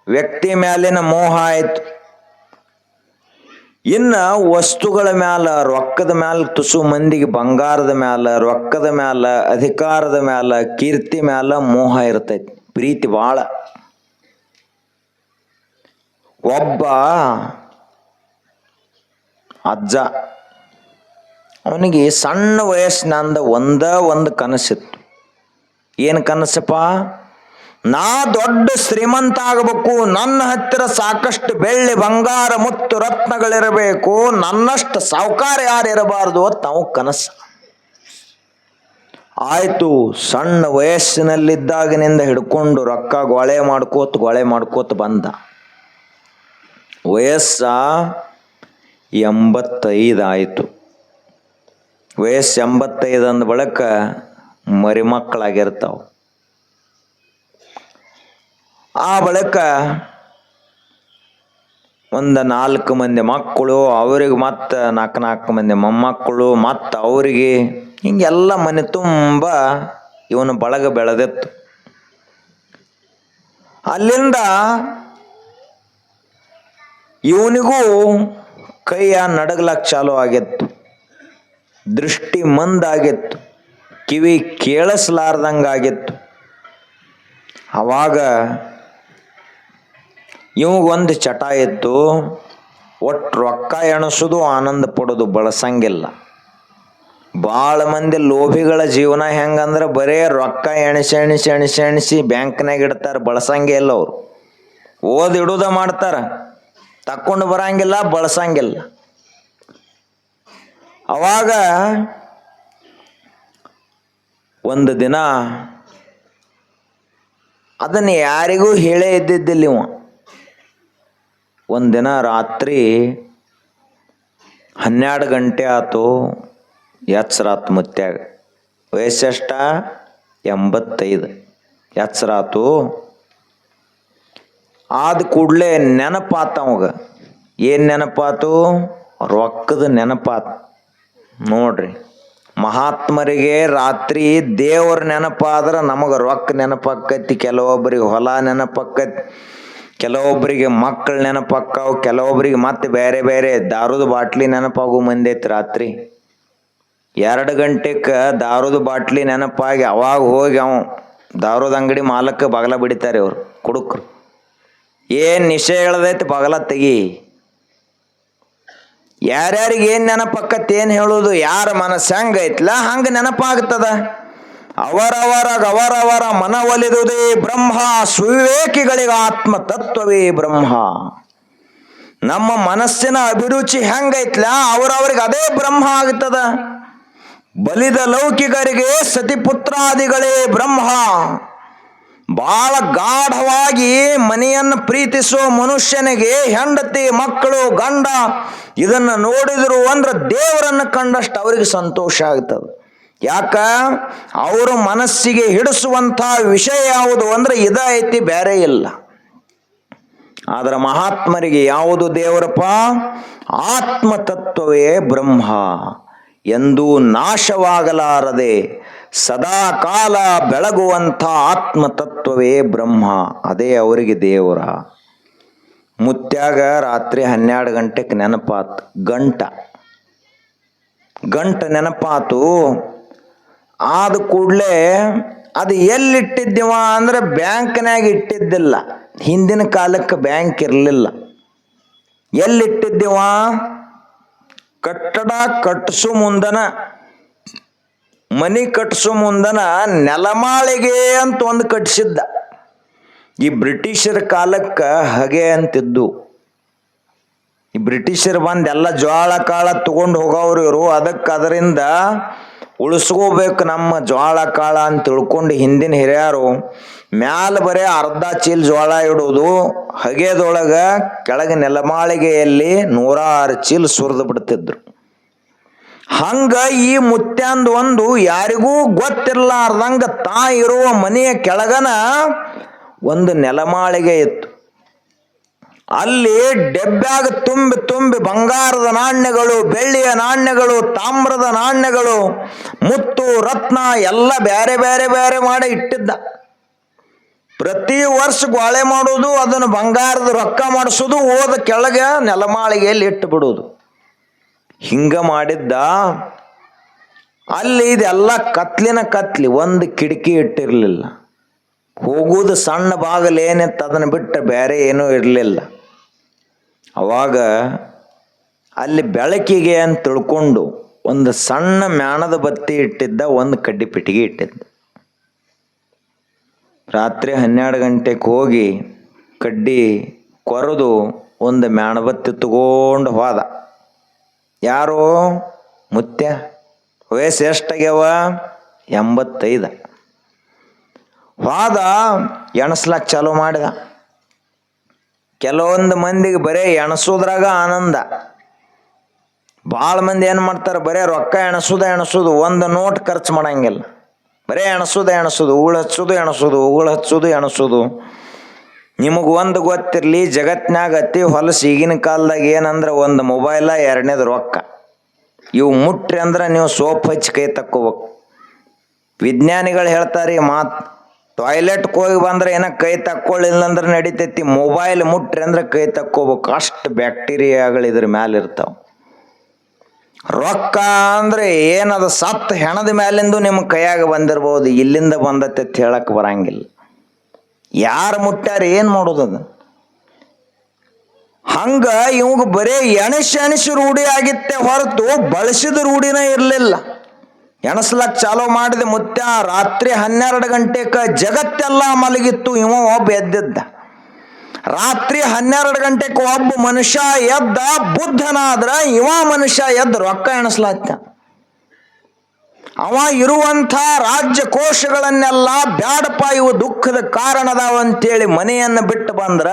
ವ್ಯಕ್ತಿ ಮೇಲಿನ ಮೋಹ ಆಯ್ತು. ಇನ್ನು ವಸ್ತುಗಳ ಮ್ಯಾಲ, ರೊಕ್ಕದ ಮ್ಯಾಲ, ತುಸು ಮಂದಿಗೆ ಬಂಗಾರದ ಮ್ಯಾಲ, ರೊಕ್ಕದ ಮ್ಯಾಲ, ಅಧಿಕಾರದ ಮ್ಯಾಲ, ಕೀರ್ತಿ ಮ್ಯಾಲ ಮೋಹ ಇರ್ತೈತಿ, ಪ್ರೀತಿ ಭಾಳ. ಒಬ್ಬ ಅಜ್ಜ, ಅವನಿಗೆ ಸಣ್ಣ ವಯಸ್ಸಿನಿಂದ ಒಂದು ಕನಸಿತ್ತು. ಏನು ಕನಸಪ್ಪ? ನಾ ದೊಡ್ಡ ಶ್ರೀಮಂತ ಆಗಬೇಕು, ನನ್ನ ಹತ್ತಿರ ಸಾಕಷ್ಟು ಬೆಳ್ಳಿ ಬಂಗಾರ ಮುತ್ತು ರತ್ನಗಳಿರಬೇಕು, ನನ್ನಷ್ಟು ಸಾಹುಕಾರ ಯಾರು ಇರಬಾರ್ದು ಅಂತ ನಾವು ಕನಸು. ಆಯ್ತು, ಸಣ್ಣ ವಯಸ್ಸಿನಲ್ಲಿದ್ದಾಗಿನಿಂದ ಹಿಡ್ಕೊಂಡು ರೊಕ್ಕ ಗೊಳೆ ಮಾಡ್ಕೋತ ಬಂದ. ವಯಸ್ಸ 85 ಆಯಿತು. ವಯಸ್ಸು 85 ಅಂದ ಬಳಿಕ ಮರಿಮಕ್ಕಳಾಗಿರ್ತಾವ. ಆ ಬಳಿಕ ಒಂದು 4 ಮಂದಿ ಮಕ್ಕಳು, ಅವ್ರಿಗೆ ಮತ್ತೆ 4 ಮಂದಿ ಮೊಮ್ಮಕ್ಕಳು, ಮತ್ತು ಅವರಿಗೆ ಹಿಂಗೆಲ್ಲ ಮನೆ ತುಂಬ ಇವನು ಬಳಗ ಬೆಳೆದಿತ್ತು. ಅಲ್ಲಿಂದ ಇವನಿಗೂ ಕೈಯ ನಡಗ್ಲಕ್ಕೆ ಚಾಲು ಆಗಿತ್ತು, ದೃಷ್ಟಿ ಮಂದಾಗಿತ್ತು, ಕಿವಿ ಕೇಳಿಸ್ಲಾರ್ದಂಗಾಗಿತ್ತು. ಆವಾಗ ಇವಂಗೊಂದು ಚಟ ಇತ್ತು, ಒಟ್ಟು ರೊಕ್ಕ ಎಣಿಸೋದು, ಆನಂದ ಪಡೋದು, ಬಳಸಂಗಿಲ್ಲ. ಭಾಳ ಮಂದಿ ಲೋಭಿಗಳ ಜೀವನ ಹೆಂಗಂದ್ರೆ ಬರೇ ರೊಕ್ಕ ಎಣಿಸಿ ಬ್ಯಾಂಕ್ನಾಗ ಇಡ್ತಾರೆ, ಬಳಸಂಗೇ ಇಲ್ಲ. ಅವರು ಓದಿಡುದ ಮಾಡ್ತಾರೆ, ತಕ್ಕೊಂಡು ಬರಂಗಿಲ್ಲ, ಬಳಸಂಗಿಲ್ಲ. ಅವಾಗ ಒಂದು ದಿನ ಅದನ್ನು ಯಾರಿಗೂ ಹೇಳೇ ಇದ್ದಿದ್ದಿಲ್ಲ ಇವ. ಒಂದಿನ ರಾತ್ರಿ 12 ಗಂಟೆ ಆಯ್ತು, ಎಚ್ಚರಾತು ಮುತ್ಯಾಗ. ವಯಸ್ಸೆಷ್ಟ? 85. ಎಚ್ಚರಾತು. ಆದ ಕೂಡಲೇ ನೆನಪಾತ ಅವಾಗ. ಏನು ನೆನಪಾತು? ರೊಕ್ಕದ ನೆನಪಾತು. ನೋಡ್ರಿ, ಮಹಾತ್ಮರಿಗೆ ರಾತ್ರಿ ದೇವ್ರ ನೆನಪಾದ್ರೆ ನಮಗೆ ರೊಕ್ಕ ನೆನಪಾಕೈತಿ, ಕೆಲವೊಬ್ಬರಿಗೆ ಹೊಲ ನೆನಪಾಕೈತಿ, ಕೆಲವೊಬ್ಬರಿಗೆ ಮಕ್ಕಳು ನೆನಪಾಕ್ಕಾವು, ಕೆಲವೊಬ್ಬರಿಗೆ ಮತ್ತೆ ಬೇರೆ ಬೇರೆ ದಾರುದ ಬಾಟ್ಲಿ ನೆನಪಾಗು ಮಂದಿ ಐತಿ. ರಾತ್ರಿ 2 ಗಂಟೆಗೆ ದಾರುದ ಬಾಟ್ಲಿ ನೆನಪಾಗಿ ಅವಾಗ ಹೋಗಿ ಅವ ದಾರುದ ಅಂಗಡಿ ಮಾಲಕ್ಕೆ ಬಾಗಲ ಬಿಡಿತಾರೆ ಅವರು ಕುಡುಕರು. ಏನು ನಿಶೆ ಹೇಳದೈತಿ, ಬಾಗಲ ತೆಗಿ. ಯಾರ್ಯಾರಿಗೆ ಏನು ನೆನಪಕ್ಕತ್ತೆ ಏನು ಹೇಳೋದು? ಯಾರ ಮನಸ್ಸು ಹೆಂಗೈತ್ಲ ಹಂಗೆ ನೆನಪಾಗ್ತದ. ಅವರವರ ಮನ ಒಲಿದುದೇ ಬ್ರಹ್ಮ, ಸುವಿವೇಕಿಗಳಿಗೆ ಆತ್ಮ ತತ್ವವೇ ಬ್ರಹ್ಮ. ನಮ್ಮ ಮನಸ್ಸಿನ ಅಭಿರುಚಿ ಹೆಂಗೈತ್ಲ ಅವರವ್ರಿಗೆ ಅದೇ ಬ್ರಹ್ಮ ಆಗ್ತದ. ಬಲಿದ ಲೌಕಿಕರಿಗೆ ಸತಿಪುತ್ರಾದಿಗಳೇ ಬ್ರಹ್ಮ, ಬಹಳ ಗಾಢವಾಗಿ ಮನೆಯನ್ನು ಪ್ರೀತಿಸುವ ಮನುಷ್ಯನಿಗೆ ಹೆಂಡತಿ ಮಕ್ಕಳು ಗಂಡ ಇದನ್ನು ನೋಡಿದ್ರು ಅಂದ್ರೆ ದೇವರನ್ನು ಕಂಡಷ್ಟು ಅವರಿಗೆ ಸಂತೋಷ ಆಗ್ತದೆ. ಯಾಕ ಅವರ ಮನಸ್ಸಿಗೆ ಹಿಡಿಸುವಂಥ ವಿಷಯ ಯಾವುದು ಅಂದ್ರೆ ಇದ ಐತಿ, ಬೇರೆ ಇಲ್ಲ. ಆದ್ರೆ ಮಹಾತ್ಮರಿಗೆ ಯಾವುದು ದೇವರಪ್ಪ? ಆತ್ಮತತ್ವವೇ ಬ್ರಹ್ಮ, ಎಂದೂ ನಾಶವಾಗಲಾರದೆ ಸದಾ ಕಾಲ ಬೆಳಗುವಂಥ ಆತ್ಮತತ್ವವೇ ಬ್ರಹ್ಮ, ಅದೇ ಅವರಿಗೆ ದೇವರ. ಮುತ್ಯಾಗ ರಾತ್ರಿ 12 ಗಂಟೆಗೆ ನೆನಪಾತು, ಗಂಟ ನೆನಪಾತು. ಆದ ಕೂಡಲೇ ಅದು ಎಲ್ಲಿಟ್ಟಿದ್ದೀವ ಅಂದ್ರೆ ಬ್ಯಾಂಕ್ನಾಗ ಇಟ್ಟಿದ್ದಿಲ್ಲ. ಹಿಂದಿನ ಕಾಲಕ್ಕೆ ಬ್ಯಾಂಕ್ ಇರಲಿಲ್ಲ. ಎಲ್ಲಿಟ್ಟಿದ್ದೀವ? ಕಟ್ಟಡ ಕಟ್ಟಿಸು ಮುಂದನ, ಮನಿ ಕಟ್ಟಿಸು ಮುಂದನ ನೆಲಮಾಳಿಗೆ ಅಂತ ಒಂದು ಕಟ್ಟಿಸಿದ್ದ. ಈ ಬ್ರಿಟಿಷರ ಕಾಲಕ್ಕೆ ಹಗೆ ಅಂತಿದ್ದು. ಈ ಬ್ರಿಟಿಷರು ಬಂದು ಎಲ್ಲ ಜ್ವಾಳ ಕಾಳ ತಗೊಂಡು ಹೋಗೋರು ಇವರು. ಅದಕ್ಕೆ ಅದರಿಂದ ಉಳಿಸ್ಕೋಬೇಕು ನಮ್ಮ ಜ್ವಾಳ ಕಾಳ ಅಂತ ತಿಳ್ಕೊಂಡು ಹಿಂದಿನ ಹಿರಿಯರು ಮ್ಯಾಲ ಬರೇ ಅರ್ಧ ಚೀಲ ಜ್ವಾಳ ಇಡುವುದು, ಹಗೆದೊಳಗೆ ಕೆಳಗೆ ನೆಲಮಾಳಿಗೆಯಲ್ಲಿ 106 ಚೀಲ ಸುರಿದು ಬಿಡ್ತಿದ್ರು. ಹಂಗ ಈ ಮುತ್ಯಾಂದು ಒಂದು ಯಾರಿಗೂ ಗೊತ್ತಿರ್ಲಾರ್ದಂಗ ತಾ ಇರುವ ಮನೆಯ ಕೆಳಗನ ಒಂದು ನೆಲಮಾಳಿಗೆ ಇತ್ತು. ಅಲ್ಲಿ ಡೆಬ್ಬ್ಯಾಗ ತುಂಬಿ ಬಂಗಾರದ ನಾಣ್ಯಗಳು, ಬೆಳ್ಳಿಯ ನಾಣ್ಯಗಳು, ತಾಮ್ರದ ನಾಣ್ಯಗಳು, ಮುತ್ತು ರತ್ನ ಎಲ್ಲ ಬೇರೆ ಬೇರೆ ಬೇರೆ ಮಾಡಿ ಇಟ್ಟಿದ್ದ. ಪ್ರತಿ ವರ್ಷ ಗೋಳೆ ಮಾಡೋದು, ಅದನ್ನು ಬಂಗಾರದ ರೊಕ್ಕ ಮಾಡಿಸೋದು, ಓದ ಕೆಳಗೆ ನೆಲಮಾಳಿಗೆಯಲ್ಲಿ ಇಟ್ಟು ಬಿಡೋದು. ಹಿಂಗ ಮಾಡಿದ್ದ. ಅಲ್ಲಿ ಇದೆಲ್ಲ ಕತ್ಲಿ, ಒಂದು ಕಿಟಕಿ ಇಟ್ಟಿರಲಿಲ್ಲ. ಹೋಗುವುದು ಸಣ್ಣ ಬಾಗಿಲು ಏನಿತ್ತು ಅದನ್ನು ಬಿಟ್ಟು ಬೇರೆ ಏನೂ ಇರಲಿಲ್ಲ. ಅವಾಗ ಅಲ್ಲಿ ಬೆಳಕಿಗೆ ಅಂತ ತಿಳ್ಕೊಂಡು ಒಂದು ಸಣ್ಣ ಮ್ಯಾಣದ ಬತ್ತಿ ಇಟ್ಟಿದ್ದ, ಒಂದು ಕಡ್ಡಿ ಪಿಟಿಗೆ ಇಟ್ಟಿದ್ದ. ರಾತ್ರಿ 12 ಗಂಟೆಗೆ ಹೋಗಿ ಕಡ್ಡಿ ಕೊರೆದು ಒಂದು ಮ್ಯಾಣಬತ್ತಿ ತಗೊಂಡು ಹೋದ. ಯಾರು? ಮುತ್ಯ. ವಯಸ್ಸು ಎಷ್ಟಾಗ್ಯಾವ? 85. ಹೋದ, ಎಣಸ್ಲಾಕ್ ಚಾಲು ಮಾಡಿದ. ಕೆಲವೊಂದು ಮಂದಿಗೆ ಬರೇ ಎಣಸೋದ್ರಾಗ ಆನಂದ. ಭಾಳ ಮಂದಿ ಏನು ಮಾಡ್ತಾರೆ, ಬರೇ ರೊಕ್ಕ ಎಣಸೋದು, ಒಂದು ನೋಟ್ ಖರ್ಚು ಮಾಡಂಗಿಲ್ಲ. ಬರೇ ಎಣಸೋದು, ಉಗುಳು ಹಚ್ಚೋದು ಎಣಸೋದು. ನಿಮಗೆ ಒಂದು ಗೊತ್ತಿರಲಿ, ಜಗತ್ನಾಗ ಅತಿ ಹೊಲಸು ಈಗಿನ ಕಾಲದಾಗ ಏನಂದ್ರೆ ಒಂದು ಮೊಬೈಲ, 2ನೇದು ರೊಕ್ಕ. ಇವು ಮುಟ್ರಿ ಅಂದ್ರೆ ನೀವು ಸೋಪ್ ಹಚ್ಚಿ ಕೈ ತಕ್ಕೋಬೇಕು. ವಿಜ್ಞಾನಿಗಳು ಹೇಳ್ತಾರೆ ಮಾತು, ಟಾಯ್ಲೆಟ್ಗೆ ಹೋಗಿ ಬಂದ್ರೆ ಏನೋ ಕೈ ತಕ್ಕೊಳ್ಳಿಲ್ಲ ಅಂದ್ರೆ ನಡಿತೈತಿ, ಮೊಬೈಲ್ ಮುಟ್ರಿ ಅಂದ್ರೆ ಕೈ ತಕ್ಕೋಬೇಕು. ಅಷ್ಟು ಬ್ಯಾಕ್ಟೀರಿಯಾಗಳು ಇದ್ರ ಮ್ಯಾಲೆ ಇರ್ತಾವ. ರೊಕ್ಕ ಅಂದ್ರೆ ಏನದು ಸತ್ತು ಹೆಣದ ಮ್ಯಾಲಿಂದು ನಿಮ್ಮ ಕೈಯಾಗ ಬಂದಿರ್ಬೋದು, ಇಲ್ಲಿಂದ ಬಂದತ್ತೆ ಹೇಳಕ್ ಬರಂಗಿಲ್ಲ. ಯಾರು ಮುಟ್ಟಾರ ಏನು ಮಾಡೋದು ಅದು? ಹಂಗ ಇವಾಗ ಬರೇ ಎಣಸಿ ರೂಢಿ ಆಗಿತ್ತೆ ಹೊರತು ಬಳಸಿದ ರೂಢಿನ ಇರಲಿಲ್ಲ. ಎಣಸ್ಲಕ್ ಚಾಲೋ ಮಾಡಿದ ಮುತ್ಯ. ರಾತ್ರಿ 12 ಗಂಟೆಗೆ ಜಗತ್ತೆಲ್ಲ ಮಲಗಿತ್ತು, ಇವ ಒಬ್ಬ ಎದ್ದಿದ್ದ. ರಾತ್ರಿ 12 ಗಂಟೆಗೆ ಒಬ್ಬ ಮನುಷ್ಯ ಎದ್ದ, ಬುದ್ಧನಾದ್ರ ಇವ ಮನುಷ್ಯ ಎದ್ದ ರೊಕ್ಕ ಎಣಸ್ಲಾತ್ತ. ಅವ ಇರುವಂಥ ರಾಜ್ಯ ಕೋಶಗಳನ್ನೆಲ್ಲ ಬ್ಯಾಡಪ್ಪ, ಇವು ದುಃಖದ ಕಾರಣದಾವ ಅಂತೇಳಿ ಮನೆಯನ್ನು ಬಿಟ್ಟು ಬಂದ್ರ,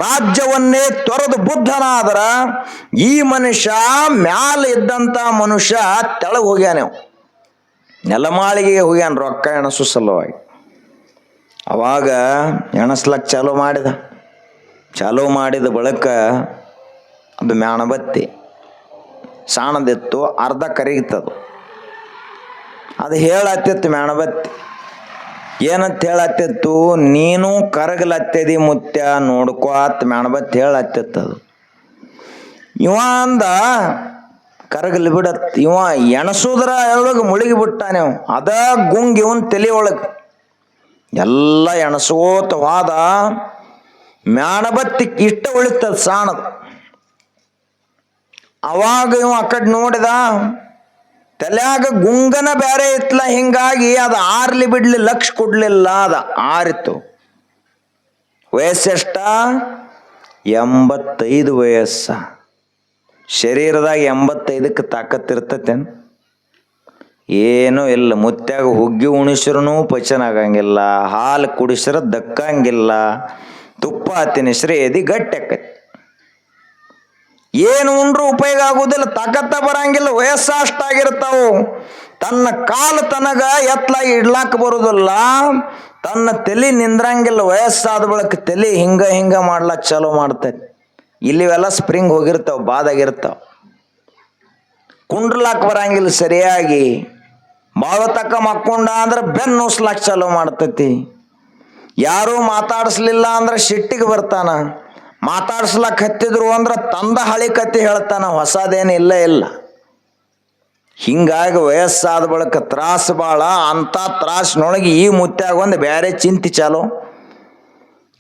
ರಾಜ್ಯವನ್ನೇ ತೊರೆದು ಬುದ್ಧನಾದ್ರ ಈ ಮನುಷ್ಯ ಮ್ಯಾಲ ಇದ್ದಂಥ ಮನುಷ್ಯ ತೆಳಗೆ ಹೋಗ್ಯಾನ. ನೆಲಮಾಳಿಗೆಗೆ ಹೋಗ್ಯಾನ ರೊಕ್ಕ ಎಣಸು ಸಲುವಾಗಿ. ಅವಾಗ ಎಣಸ್ಲಕ್ ಚಾಲೂ ಮಾಡಿದ ಬಳಿಕ ಅದು ಮ್ಯಾಣಬತ್ತಿ ಸಾಣದಿತ್ತು, ಅರ್ಧ ಕರಗಿತದು. ಅದು ಹೇಳತ್ತಿತ್ತು ಮ್ಯಾಣಬತ್ತಿ. ಏನಂತ ಹೇಳತ್ತಿತ್ತು? ನೀನು ಕರಗಲತ್ತದಿ ಮುತ್ಯ, ನೋಡ್ಕೋತ್ ಮ್ಯಾಣಬತ್ತಿ ಹೇಳತ್ತಿತ್ತದು. ಇವ ಅಂದ ಕರಗಲಿ ಬಿಡತ್. ಇವ ಎಣಸುದ್ರ ಒಳಗೆ ಮುಳುಗಿ ಬಿಟ್ಟ. ನೀವು ಅದ ಗುಂಗ್ ಇವನ್ ತಲೆ ಒಳಗೆ ಎಲ್ಲ ಎಣಸೋತ ಹೋದ. ಮ್ಯಾಣಬತ್ತಿ ಇಷ್ಟ ಉಳಿತದ ಸಾಣದ. ಅವಾಗ ಇವ ಆ ಕಡೆ ನೋಡಿದ, ತಲೆಯಾಗ ಗುಂಗನ ಬೇರೆ ಇತ್ತಲ್ಲ, ಹಿಂಗಾಗಿ ಅದು ಆರ್ಲಿ ಬಿಡ್ಲಿ ಲಕ್ಷ ಕೊಡ್ಲಿಲ್ಲ, ಅದ ಆರಿತ್ತು. ವಯಸ್ಸೆಷ್ಟ? 85 ವಯಸ್ಸ. ಶರೀರದಾಗ 85ಕ್ಕೆ ತಾಕತ್ತಿರ್ತತೇನು? ಏನೂ ಇಲ್ಲ. ಮುತ್ಯಾಗ ಹುಗ್ಗಿ ಉಣಿಸ್ರೂ ಪಚನ ಆಗಂಗಿಲ್ಲ, ಹಾಲು ಕುಡಿಸ್ರ ದಕ್ಕಂಗಿಲ್ಲ, ತುಪ್ಪ ತಿನ್ನಿಸ್ರೆ ಎದಿ ಗಟ್ಟಿ ಆಕೈತಿ. ಏನು ಉಂಡ್ರು ಉಪಯೋಗ ಆಗುದಿಲ್ಲ, ತಾಕತ್ತ ಬರಂಗಿಲ್ಲ, ವಯಸ್ಸು ಅಷ್ಟಾಗಿರ್ತಾವು. ತನ್ನ ಕಾಲು ತನಗ ಎತ್ತಲಾಗಿ ಇಡ್ಲಾಕ ಬರುದಿಲ್ಲ, ತನ್ನ ತಲೆ ನಿಂದ್ರಂಗಿಲ್ಲ. ವಯಸ್ಸಾದ ಬಳಿಕ ತಲೆ ಹಿಂಗ ಮಾಡ್ಲಾಕ ಚಾಲೂ ಮಾಡ್ತೈತಿ. ಇಲ್ಲಿವೆಲ್ಲ ಸ್ಪ್ರಿಂಗ್ ಹೋಗಿರ್ತಾವ, ಬಾದಾಗಿರ್ತಾವ, ಕುಂಡ್ರಲಾಕ ಬರಂಗಿಲ್ಲ ಸರಿಯಾಗಿ. ಭಾಳ ತಕ್ಕ ಮಕ್ಕೊಂಡ ಅಂದ್ರೆ ಬೆನ್ನು ಉಸ್ಲಾಕ ಚಾಲೂ ಮಾಡ್ತೈತಿ. ಯಾರೂ ಮಾತಾಡಿಸ್ಲಿಲ್ಲ ಅಂದ್ರೆ ಸಿಟ್ಟಿಗೆ ಬರ್ತಾನ. ಮಾತಾಡ್ಸ್ಲಾಕ ಹತ್ತಿದ್ರು ಅಂದ್ರೆ ತಂದ ಹಳಿ ಕತ್ತಿ ಹೇಳ್ತಾನ, ಹೊಸದೇನು ಇಲ್ಲ. ಹಿಂಗಾಗಿ ವಯಸ್ಸಾದ ಬಳಿಕ ತ್ರಾಸು ಭಾಳ. ಅಂಥ ತ್ರಾಸಿನೊಳಗೆ ಈ ಮುತ್ಯಾಗ ಒಂದು ಬೇರೆ ಚಿಂತೆ ಚಾಲು.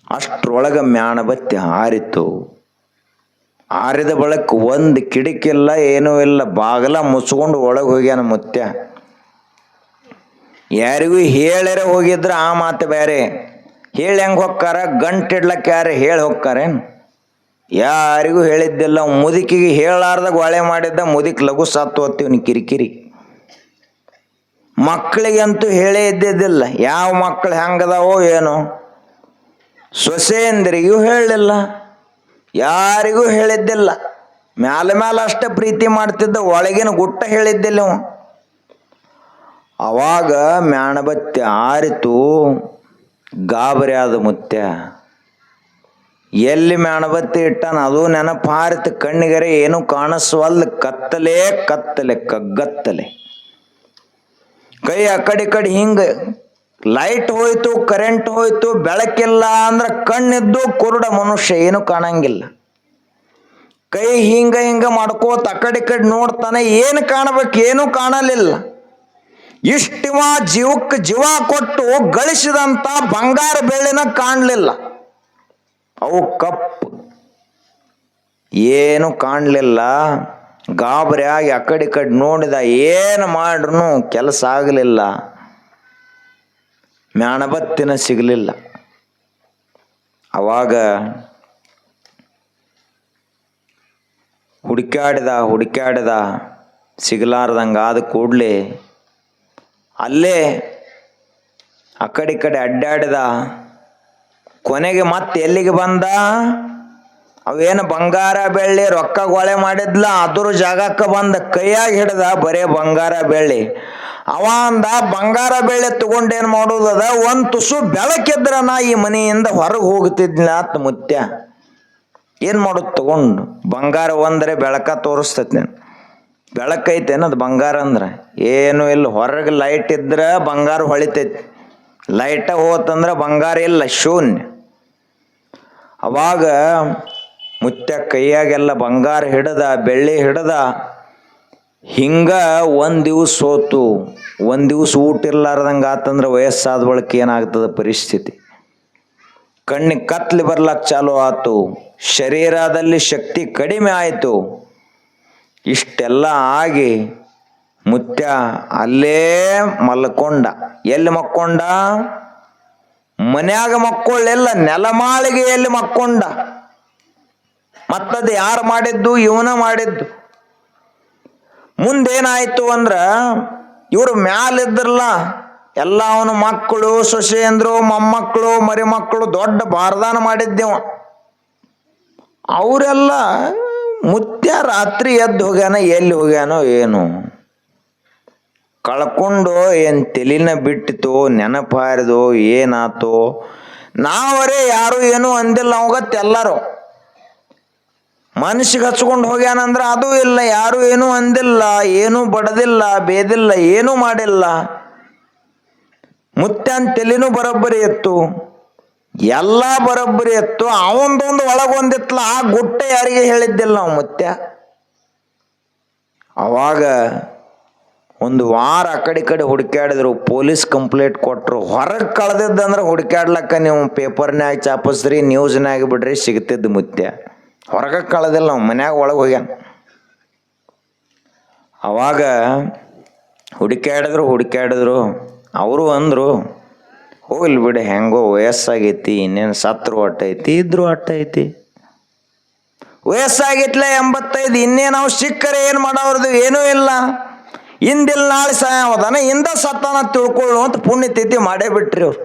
ಅಷ್ಟ್ರೊಳಗೆ ಮ್ಯಾಣಬತ್ತಿ ಹಾರಿತು. ಹಾರಿದ ಬಳಿಕ ಒಂದು ಕಿಡಿಕಿಲ್ಲ, ಏನೂ ಇಲ್ಲ, ಬಾಗಲ ಮುಚ್ಕೊಂಡು ಒಳಗೆ ಹೋಗ್ಯಾನ ಮುತ್ಯ. ಯಾರಿಗೂ ಹೇಳ್ಯಾರ ಹೋಗಿದ್ರೆ ಆ ಮಾತು ಬೇರೆ. ಹೇಳಿ ಹೆಂಗೆ ಹೊಕ್ಕಾರ, ಗಂಟಿಡ್ಲಕ್ಕೆ ಯಾರು ಹೇಳಿ ಹೊಕ್ಕಾರೇನು? ಯಾರಿಗೂ ಹೇಳಿದ್ದಿಲ್ಲ. ಮುದುಕಿಗೆ ಹೇಳಾರ್ದಾಗ ಒಳೆ ಮಾಡಿದ್ದ ಮುದುಕಿ ಲಘು ಸತ್ತು ಹೋಗ್ತೀವಿ ಕಿರಿಕಿರಿ. ಮಕ್ಕಳಿಗಂತೂ ಹೇಳೇ ಇದ್ದಿದ್ದಿಲ್ಲ. ಯಾವ ಮಕ್ಕಳು ಹೆಂಗದಾವೋ ಏನೋ. ಸೊಸೆಯಂದ್ರಿಗೂ ಹೇಳಲಿಲ್ಲ, ಯಾರಿಗೂ ಹೇಳಿದ್ದಿಲ್ಲ. ಮ್ಯಾಲ ಅಷ್ಟೇ ಪ್ರೀತಿ ಮಾಡ್ತಿದ್ದ, ಒಳಗಿನ ಗುಟ್ಟ ಹೇಳಿದ್ದಿಲ್ಲ ಅವ. ಅವಾಗ ಮ್ಯಾಣಬತ್ತಿ ಆರಿತು. ಗಾಬರಿ ಆದ ಮುತ್ಯ. ಎಲ್ಲಿ ಮ್ಯಾಣಬತ್ತಿ ಇಟ್ಟಾನ ಅದು ನೆನಪು ಹಾರಿತು. ಕಣ್ಣಿಗರೆ ಏನು ಕಾಣಿಸ್ವಲ್ದ, ಕತ್ತಲೆ ಕಗ್ಗತ್ತಲೆ. ಕೈ ಆ ಕಡೆ ಹಿಂಗೆ ಲೈಟ್ ಹೋಯ್ತು, ಕರೆಂಟ್ ಹೋಯ್ತು, ಬೆಳಕಿಲ್ಲ ಅಂದ್ರೆ ಕಣ್ಣಿದ್ದು ಕುರುಡ ಮನುಷ್ಯ, ಏನು ಕಾಣಂಗಿಲ್ಲ. ಕೈ ಹಿಂಗ ಮಾಡ್ಕೋತ ಆ ಕಡೆ ನೋಡ್ತಾನೆ, ಏನು ಕಾಣಬೇಕು, ಏನೂ ಕಾಣಲಿಲ್ಲ. ಇಷ್ಟಿವ ಜೀವಕ್ಕೆ ಜೀವ ಕೊಟ್ಟು ಗಳಿಸಿದಂಥ ಬಂಗಾರ ಬೆಳ್ಳಿನ ಕಾಣಲಿಲ್ಲ. ಅವು ಕಪ್ಪು, ಏನು ಕಾಣಲಿಲ್ಲ. ಗಾಬರಿ ಆಗಿ ಆ ಕಡೆ ನೋಡಿದ, ಏನು ಮಾಡ್ರೂ ಕೆಲಸ ಆಗಲಿಲ್ಲ. ಮ್ಯಾಣಬತ್ತಿನ ಸಿಗಲಿಲ್ಲ. ಅವಾಗ ಹುಡುಕ್ಯಾಡಿದ ಸಿಗಲಾರ್ದಂಗೆ ಆದ ಕೂಡಲೇ ಅಲ್ಲೇ ಆ ಕಡೆ ಅಡ್ಡಾಡಿದ. ಕೊನೆಗೆ ಮತ್ತೆ ಎಲ್ಲಿಗೆ ಬಂದ? ಅವೇನು ಬಂಗಾರ ಬೆಳ್ಳಿ ರೊಕ್ಕ ಗೊಳೆ ಮಾಡಿದ್ಲ ಅದ್ರ ಜಾಗಕ್ಕೆ ಬಂದ. ಕೈಯಾಗಿ ಹಿಡ್ದ ಬರೇ ಬಂಗಾರ ಬೆಳ್ಳಿ. ಅವ ಅಂದ, ಬಂಗಾರ ಬೆಳ್ಳಿ ತಗೊಂಡೇನು ಮಾಡೋದದ, ಒಂದು ತುಸು ಬೆಳಕಿದ್ರ ನಾ ಈ ಮನೆಯಿಂದ ಹೊರಗೆ ಹೋಗ್ತಿದ್ನ ಅಂತ ಮುತ್ಯ. ಏನು ಮಾಡೋದು ತಗೊಂಡು? ಬಂಗಾರ ಒಂದರೆ ಬೆಳಕ ತೋರಿಸ್ತೈತಿ. ನಾನು ಬೆಳಕೈತೇನದು ಬಂಗಾರ ಅಂದ್ರೆ? ಏನು ಇಲ್ಲ. ಹೊರಗೆ ಲೈಟ್ ಇದ್ರೆ ಬಂಗಾರ ಹೊಳಿತೈತಿ, ಲೈಟ ಹೋತಂದ್ರೆ ಬಂಗಾರ ಇಲ್ಲ, ಶೂನ್ಯ. ಅವಾಗ ಮುತ್ಯ ಕೈಯಾಗೆಲ್ಲ ಬಂಗಾರ ಹಿಡ್ದ, ಬೆಳ್ಳಿ ಹಿಡ್ದ. ಹಿಂಗ ಒಂದು ದಿವಸ ಹೋತು. ಒಂದು ದಿವಸ ಊಟ ಇರ್ಲಾರ್ದಂಗೆ ಆತಂದ್ರೆ ವಯಸ್ಸಾದ ಬಳಿಕ ಏನಾಗ್ತದೆ ಪರಿಸ್ಥಿತಿ? ಕಣ್ಣಿಗೆ ಕತ್ಲಿ ಬರ್ಲಕ್ಕೆ ಚಾಲು ಆತು, ಶರೀರದಲ್ಲಿ ಶಕ್ತಿ ಕಡಿಮೆ ಆಯಿತು. ಇಷ್ಟೆಲ್ಲ ಆಗಿ ಮುತ್ಯ ಅಲ್ಲೇ ಮಲ್ಕೊಂಡ. ಎಲ್ಲಿ ಮಕ್ಕೊಂಡ? ಮನ್ಯಾಗ ಮಕ್ಕೊಳ್ಳೆಲ್ಲ, ನೆಲಮಾಳಿಗೆಯಲ್ಲಿ ಮಕ್ಕೊಂಡ. ಮತ್ತದು ಯಾರು ಮಾಡಿದ್ದು? ಇವನ ಮಾಡಿದ್ದು. ಮುಂದೇನಾಯ್ತು ಅಂದ್ರ, ಇವರು ಮ್ಯಾಲಿದ್ರಲ್ಲ ಎಲ್ಲ ಅವನ ಮಕ್ಕಳು, ಸೊಸೆಯಂದ್ರು, ಮೊಮ್ಮಕ್ಕಳು, ಮರಿಮಕ್ಕಳು, ದೊಡ್ಡ ಬಾರದಾನ ಮಾಡಿದ್ದೇವ. ಅವರೆಲ್ಲ ಮುತ್ಯ ರಾತ್ರಿ ಎದ್ದು ಹೋಗ್ಯಾನ, ಎಲ್ಲಿ ಹೋಗ್ಯಾನೋ ಏನು ಕಳ್ಕೊಂಡು, ಏನು ತಲೆನ ಬಿಟ್ಟಿತು, ನೆನಪಾರಿದೋ ಏನಾತೋ. ನಾವರೇ ಯಾರು ಏನೂ ಅಂದಿಲ್ಲ ಅವಗತ್ತೆ. ಎಲ್ಲರೂ ಮನಸ್ಸಿಗೆ ಹಚ್ಕೊಂಡು ಹೋಗ್ಯಾನಂದ್ರೆ ಅದು ಇಲ್ಲ, ಯಾರು ಏನೂ ಅಂದಿಲ್ಲ, ಏನೂ ಬಡದಿಲ್ಲ, ಬೇದಿಲ್ಲ, ಏನೂ ಮಾಡಿಲ್ಲ. ಮುತ್ಯನ ತಲೆನೂ ಬರೋಬ್ಬರಿ ಇತ್ತು, ಎಲ್ಲ ಬರೋಬ್ಬರಿ ಇತ್ತು. ಅವಂದೊಂದು ಒಳಗೊಂದಿತ್ತಲ್ಲ, ಆ ಗುಟ್ಟೆ ಯಾರಿಗೆ ಹೇಳಿದ್ದಿಲ್ಲ ನಾವು ಮುತ್ಯ. ಅವಾಗ ಒಂದು ವಾರ ಆ ಕಡೆ ಹುಡುಕ್ಯಾಡಿದ್ರು, ಪೊಲೀಸ್ ಕಂಪ್ಲೇಂಟ್ ಕೊಟ್ಟರು. ಹೊರಗೆ ಕಳೆದಿದ್ದಂದ್ರೆ ಹುಡುಕ್ಯಾಡ್ಲಕ್ಕ ನೀವು ಪೇಪರ್ನ್ಯಾಗ ಚಾಪಸ್ರಿ, ನ್ಯೂಸ್ನ್ಯಾಗ ಬಿಡ್ರಿ, ಸಿಗ್ತಿದ್ದು ಮುತ್ಯ. ಹೊರಗೆ ಕಳೆದಿಲ್ಲ, ನಾವು ಮನ್ಯಾಗ ಒಳಗೆ ಹೋಗ್ಯಾನ. ಅವಾಗ ಹುಡುಕ್ಯಾಡಿದ್ರು. ಅವರು ಅಂದರು, ಹೋಗ್ಲಿ ಬಿಡಿ, ಹೆಂಗೋ ವಯಸ್ಸಾಗೈತಿ, ಇನ್ನೇನು ಸತ್ರು ಅಟ್ಟೈತಿ, ಇದ್ರು ಅಟ್ಟೈತಿ. ವಯಸ್ಸಾಗಿತ್ಲ 85, ಇನ್ನೇನು ನಾವು ಸಿಕ್ಕರೆ ಏನು ಮಾಡೋರ್ದು? ಏನೂ ಇಲ್ಲ. ಇಂದಿಲ್ ನಾಳೆ ಸಾಯವದಾನ ಇಂದ ಸತ್ತಾನ ತಿಳ್ಕೊಳ್ಳು ಅಂತ ಪುಣ್ಯತಿಥಿ ಮಾಡೇ ಬಿಟ್ರಿ ಅವ್ರು.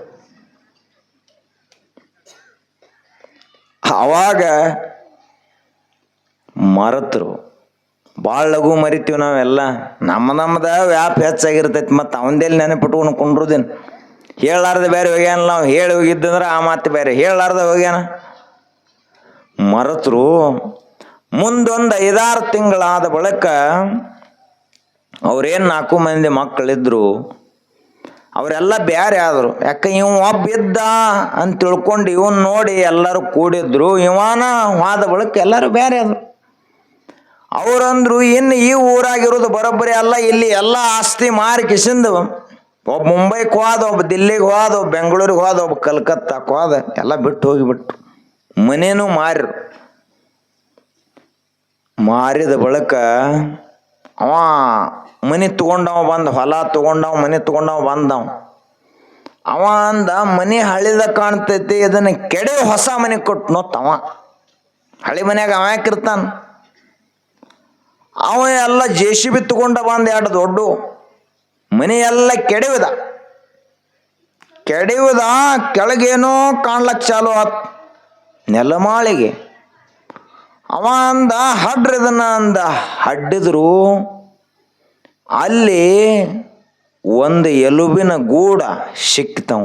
ಅವಾಗ ಮರೆತರು. ಭಾಳ ಲಘು ಮರಿತೀವಿ ನಾವೆಲ್ಲ. ನಮ್ಮದ ವ್ಯಾಪ್ ಹೆಚ್ಚಾಗಿರ್ತೈತಿ. ಮತ್ತು ಅವಂದೇಲಿ ನೆನಪಿಟ್ಕೊಂಡು ಕುಂಡ್ರುದೇನು. ಹೇಳಾರ್ದ ಬೇರೆ ಹೋಗ್ಯಾನ. ನಾವು ಹೇಳಿ ಹೋಗಿದ್ದಂದ್ರೆ ಆ ಮಾತು ಬೇರೆ. ಹೇಳಾರ್ದ ಹೋಗ್ಯಾನ. ಮರೆತರು. ಮುಂದೊಂದು 5-6 ತಿಂಗಳಾದ ಬಳಿಕ ಅವ್ರೇನು 4 ಮಂದಿ ಮಕ್ಕಳಿದ್ರು ಅವರೆಲ್ಲ ಬ್ಯಾರೆ ಆದರು. ಯಾಕೆ ಇವ ಒಬ್ಬ ಇದ್ದ ಅಂತ ತಿಳ್ಕೊಂಡು ಇವನ್ ನೋಡಿ ಎಲ್ಲರೂ ಕೂಡಿದ್ರು. ಇವನ ಹೋದ ಬಳಿಕ ಎಲ್ಲರೂ ಬ್ಯಾರೆ ಆದರು. ಅವ್ರಂದ್ರು ಇನ್ನು ಈ ಊರಾಗಿರೋದು ಬರೋಬ್ಬರಿ ಅಲ್ಲ, ಇಲ್ಲಿ ಎಲ್ಲ ಆಸ್ತಿ ಮಾರಿ ಕಿಸಿಂದು ಒಬ್ಬ ಮುಂಬೈಗೆ ಹೋದ, ಒಬ್ಬ ದಿಲ್ಲಿಗೆ ಹೋದ, ಒಬ್ಬ ಬೆಂಗಳೂರಿಗೆ ಹೋದ, ಒಬ್ಬ ಕಲ್ಕತ್ತಾಕ್ಕೆ ಹೋದ, ಎಲ್ಲ ಬಿಟ್ಟು ಹೋಗಿಬಿಟ್ರು. ಮನೇನು ಮಾರಿದ ಬಳಿಕ ಅವ ಮನೆ ತಗೊಂಡವ ಬಂದ, ಹೊಲ ತಗೊಂಡವ, ಮನೆ ತಗೊಂಡವ ಬಂದವ. ಅವ ಅಂದ ಮನೆ ಹಳಿದ ಕಾಣ್ತೈತಿ, ಇದನ್ನ ಕೆಡೆ ಹೊಸ ಮನೆ ಕೊಟ್ಟನೋತ್ತವ. ಹಳಿ ಮನ್ಯಾಗ ಅವ ಯಾಕಿರ್ತಾನ? ಅವ ಎಲ್ಲ JCB ತಗೊಂಡ ಬಂದ 2 ದೊಡ್ಡ ಮನೆ ಎಲ್ಲ ಕೆಡವಿದ. ಕೆಳಗೇನೋ ಕಾಣ್ಲಕ್ ಚಾಲು ಆತ್ ನೆಲಮಾಳಿಗೆ. ಅವ ಅಂದ ಹಡ್ರಿ ಇದನ್ನ ಅಂದ. ಹಡ್ಡಿದ್ರು ಅಲ್ಲಿ ಒಂದು ಎಲುಬಿನ ಗೂಡ ಸಿಕ್ತವ.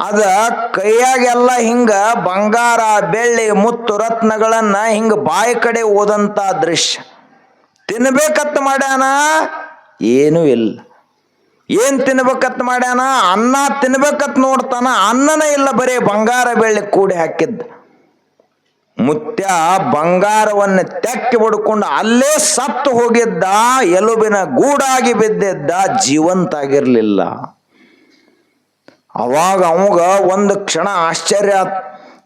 ಅದ ಕೈಯಾಗೆಲ್ಲ ಹಿಂಗ ಬಂಗಾರ ಬೆಳ್ಳಿ ಮುತ್ತು ರತ್ನಗಳನ್ನ ಹಿಂಗ ಬಾಯಿ ಕಡೆ ಓದಂತ ದೃಶ್ಯ. ತಿನ್ಬೇಕತ್ ಮಾಡ್ಯಾನ, ಏನೂ ಇಲ್ಲ. ಏನ್ ತಿನ್ಬೇಕತ್ ಮಾಡ್ಯಾನ? ಅನ್ನ ತಿನ್ಬೇಕತ್ ನೋಡ್ತಾನ, ಅನ್ನನೇ ಇಲ್ಲ, ಬರೀ ಬಂಗಾರ ಬೆಳ್ಳಿ ಕೂಡಿ ಹಾಕಿದ್ದ. ಮುತ್ಯ ಬಂಗಾರವನ್ನು ತೆಕ್ಕಿ ಬಡ್ಕೊಂಡು ಅಲ್ಲೇ ಸತ್ತು ಹೋಗಿದ್ದ. ಎಲುಬಿನ ಗೂಡಾಗಿ ಬಿದ್ದಿದ್ದ, ಜೀವಂತ ಆಗಿರ್ಲಿಲ್ಲ. ಅವಾಗ ಅವಾಗ ಒಂದು ಕ್ಷಣ ಆಶ್ಚರ್ಯ.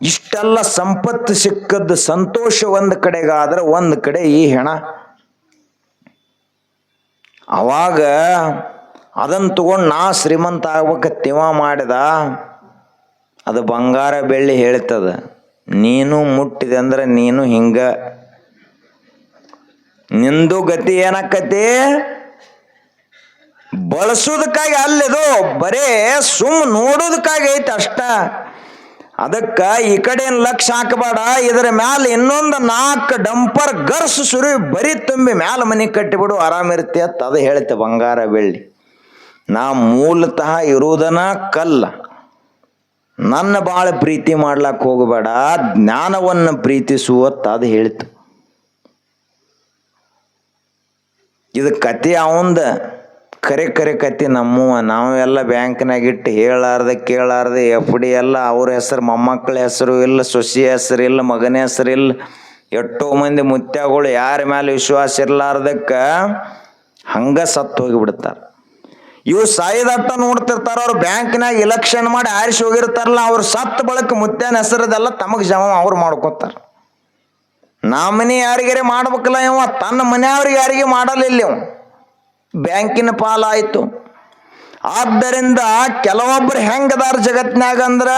ಇಷ್ಟೆಲ್ಲ ಸಂಪತ್ತು ಸಿಕ್ಕದ್ದು ಸಂತೋಷ ಒಂದು ಕಡೆಗಾದ್ರೆ, ಒಂದು ಕಡೆ ಈ ಹೆಣ. ಅವಾಗ ಅದನ್ನು ತಗೊಂಡು ನಾ ಶ್ರೀಮಂತ ಆಗ್ಬೇಕತ್ತಿವ ಮಾಡಿದ. ಅದು ಬಂಗಾರ ಬೆಳ್ಳಿ ಹೇಳ್ತದ, ನೀನು ಮುಟ್ಟಿದೆ ಅಂದ್ರೆ ನೀನು ಹಿಂಗ ನಿಂದು ಗತಿ ಏನಾಕತಿ? ಬಳಸೋದಕ್ಕಾಗಿ ಅಲ್ಲಿದು ಬರೇ ಸುಮ್ ನೋಡೋದಕ್ಕಾಗಿ ಐತೆ ಅಷ್ಟ. ಅದಕ್ಕ ಈ ಕಡೆ ಲಕ್ಷ ಹಾಕಬೇಡ, ಇದರ ಮ್ಯಾಲ ಇನ್ನೊಂದು 4 ಡಂಪರ್ ಗರ್ಸ್ ಸುರಿ ಬರಿ ತುಂಬಿ ಮ್ಯಾಲ ಮನೆ ಕಟ್ಟಿಬಿಡು, ಆರಾಮಿರ್ತಿ ಅಂತ ಅದು ಹೇಳ್ತೆ ಬಂಗಾರ ಬೆಳ್ಳಿ. ನಾ ಮೂಲತಃ ಇರುವುದನ ಕಲ್ಲ. ನನ್ನ ಭಾಳ ಪ್ರೀತಿ ಮಾಡ್ಲಾಕ್ ಹೋಗಬೇಡ, ಜ್ಞಾನವನ್ನು ಪ್ರೀತಿಸುವತ್ತ ಅದು ಹೇಳಿತು. ಇದು ಕತೆ ಅವಂದ, ಕರೆ ಕತೆ ನಮ್ಮವ. ನಾವೆಲ್ಲ ಬ್ಯಾಂಕ್ನಾಗ ಇಟ್ಟು ಹೇಳಾರ್ದೆ ಕೇಳಾರ್ದೆ FD ಎಲ್ಲ ಅವ್ರ ಹೆಸರು, ಮೊಮ್ಮಕ್ಕಳ ಹೆಸರು ಇಲ್ಲ, ಸೊಸಿ ಹೆಸರು ಇಲ್ಲ, ಮಗನ ಹೆಸರು ಇಲ್ಲ. ಎಷ್ಟೋ ಮಂದಿ ಮುತ್ಯಗಳು ಯಾರ ಮೇಲೆ ವಿಶ್ವಾಸ ಇರ್ಲಾರ್ದಕ್ಕ ಹಂಗ ಸತ್ತು ಹೋಗಿಬಿಡ್ತಾರ. ಇವು ಸಾಯಿದಟ್ಟ ನೋಡ್ತಿರ್ತಾರ. ಅವ್ರು ಬ್ಯಾಂಕ್ನಾಗ ಇಲೆಕ್ಷನ್ ಮಾಡಿ ಆರಿಸಿ ಹೋಗಿರ್ತಾರಲ್ಲ, ಅವ್ರು ಸತ್ತ ಬಳಕ ಮುತ್ಯನ ಹೆಸರದೆಲ್ಲ ತಮಗೆ ಜಮ ಅವ್ರು ಮಾಡ್ಕೋತಾರ. ನಾ ಮನೆ ಯಾರಿಗಾರೆ ಮಾಡ್ಬೇಕಲ್ಲ, ಇವ ತನ್ನ ಮನೆಯವ್ರಿಗೆ ಯಾರಿಗೆ ಮಾಡಲಿಲ್ಲ, ಇವ ಬ್ಯಾಂಕಿನ ಪಾಲಾಯಿತು. ಆದ್ದರಿಂದ ಕೆಲವೊಬ್ಬರು ಹೆಂಗದಾರ ಜಗತ್ನ್ಯಾಗ ಅಂದ್ರ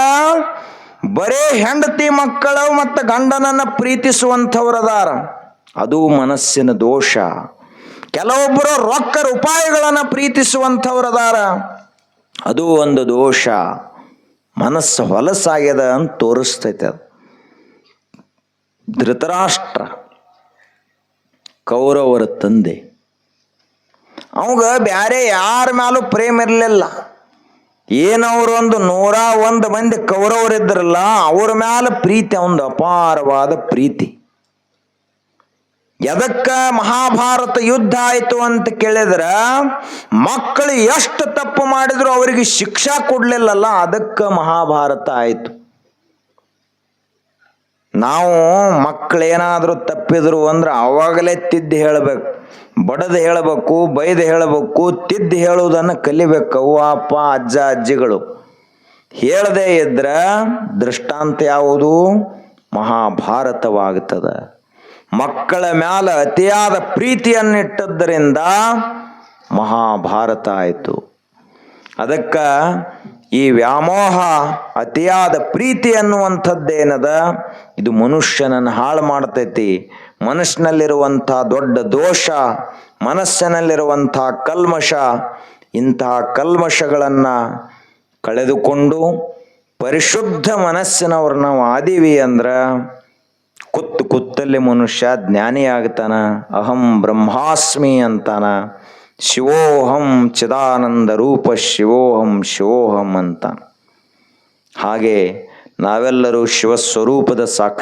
ಬರೇ ಹೆಂಡತಿ ಮಕ್ಕಳು ಮತ್ತು ಗಂಡನನ್ನ ಪ್ರೀತಿಸುವಂಥವ್ರದಾರ, ಅದು ಮನಸ್ಸಿನ ದೋಷ. ಕೆಲವೊಬ್ಬರು ರೊಕ್ಕ ರೂಪಾಯಿಗಳನ್ನ ಪ್ರೀತಿಸುವಂಥವ್ರದಾರ, ಅದು ಒಂದು ದೋಷ. ಮನಸ್ಸು ಹೊಲಸಾಗ್ಯದ ಅಂತ ತೋರಿಸ್ತೈತೆ ಅದು. ಧೃತರಾಷ್ಟ್ರ ಕೌರವರ ತಂದೆ, ಅವಾಗ ಬ್ಯಾರೆ ಯಾರ ಮೇಲೂ ಪ್ರೇಮ ಇರಲಿಲ್ಲ. ಏನವರು ಒಂದು 101 ಮಂದಿ ಕೌರವರಿದ್ರಲ್ಲ, ಅವ್ರ ಮ್ಯಾಲ ಪ್ರೀತಿ, ಒಂದು ಅಪಾರವಾದ ಪ್ರೀತಿ. ಎದಕ್ಕ ಮಹಾಭಾರತ ಯುದ್ಧ ಆಯಿತು ಅಂತ ಕೇಳಿದ್ರ, ಮಕ್ಕಳು ಎಷ್ಟು ತಪ್ಪು ಮಾಡಿದ್ರು ಅವರಿಗೆ ಶಿಕ್ಷಾ ಕೊಡ್ಲಿಲ್ಲಲ್ಲ, ಅದಕ್ಕೆ ಮಹಾಭಾರತ ಆಯಿತು. ನಾವು ಮಕ್ಕಳೇನಾದ್ರೂ ತಪ್ಪಿದ್ರು ಅಂದ್ರೆ ಅವಾಗಲೇ ತಿದ್ದಿ ಹೇಳಬೇಕು, ಬಡದು ಹೇಳಬೇಕು, ಬೈದು ಹೇಳಬೇಕು, ತಿದ್ದಿ ಹೇಳುವುದನ್ನು ಕಲಿಬೇಕು. ಅವ್ವ ಅಪ್ಪ ಅಜ್ಜ ಅಜ್ಜಿಗಳು ಹೇಳದೇ ಇದ್ರ ದೃಷ್ಟಾಂತ ಯಾವುದು? ಮಹಾಭಾರತವಾಗುತ್ತದೆ. ಮಕ್ಕಳ ಮ್ಯಾಲ ಅತಿಯಾದ ಪ್ರೀತಿಯನ್ನಿಟ್ಟದ್ದರಿಂದ ಮಹಾಭಾರತ ಆಯಿತು. ಅದಕ್ಕ ಈ ವ್ಯಾಮೋಹ, ಅತಿಯಾದ ಪ್ರೀತಿ ಅನ್ನುವಂಥದ್ದೇನದ, ಇದು ಮನುಷ್ಯನನ್ನು ಹಾಳು ಮಾಡ್ತೈತಿ. ಮನಸ್ಸಿನಲ್ಲಿರುವಂಥ ದೊಡ್ಡ ದೋಷ, ಮನಸ್ಸಿನಲ್ಲಿರುವಂಥ ಕಲ್ಮಶ, ಇಂತಹ ಕಲ್ಮಶಗಳನ್ನು ಕಳೆದುಕೊಂಡು ಪರಿಶುದ್ಧ ಮನಸ್ಸಿನವ್ರು ನಾವು ಆದೀವಿ ಅಂದ್ರೆ ಕೂತಲ್ಲಿ ಮನುಷ್ಯ ಜ್ಞಾನಿ ಆಗ್ತಾನ. ಅಹಂ ಬ್ರಹ್ಮಾಸ್ಮಿ ಅಂತಾನ. ಶಿವೋಹಂ ಚಿದಾನಂದ ರೂಪ ಶಿವೋಹಂ ಶಿವೋಹಂ ಅಂತ. ಹಾಗೆ ನಾವೆಲ್ಲರೂ ಶಿವಸ್ವರೂಪದ ಸಾಕ್ಷಿ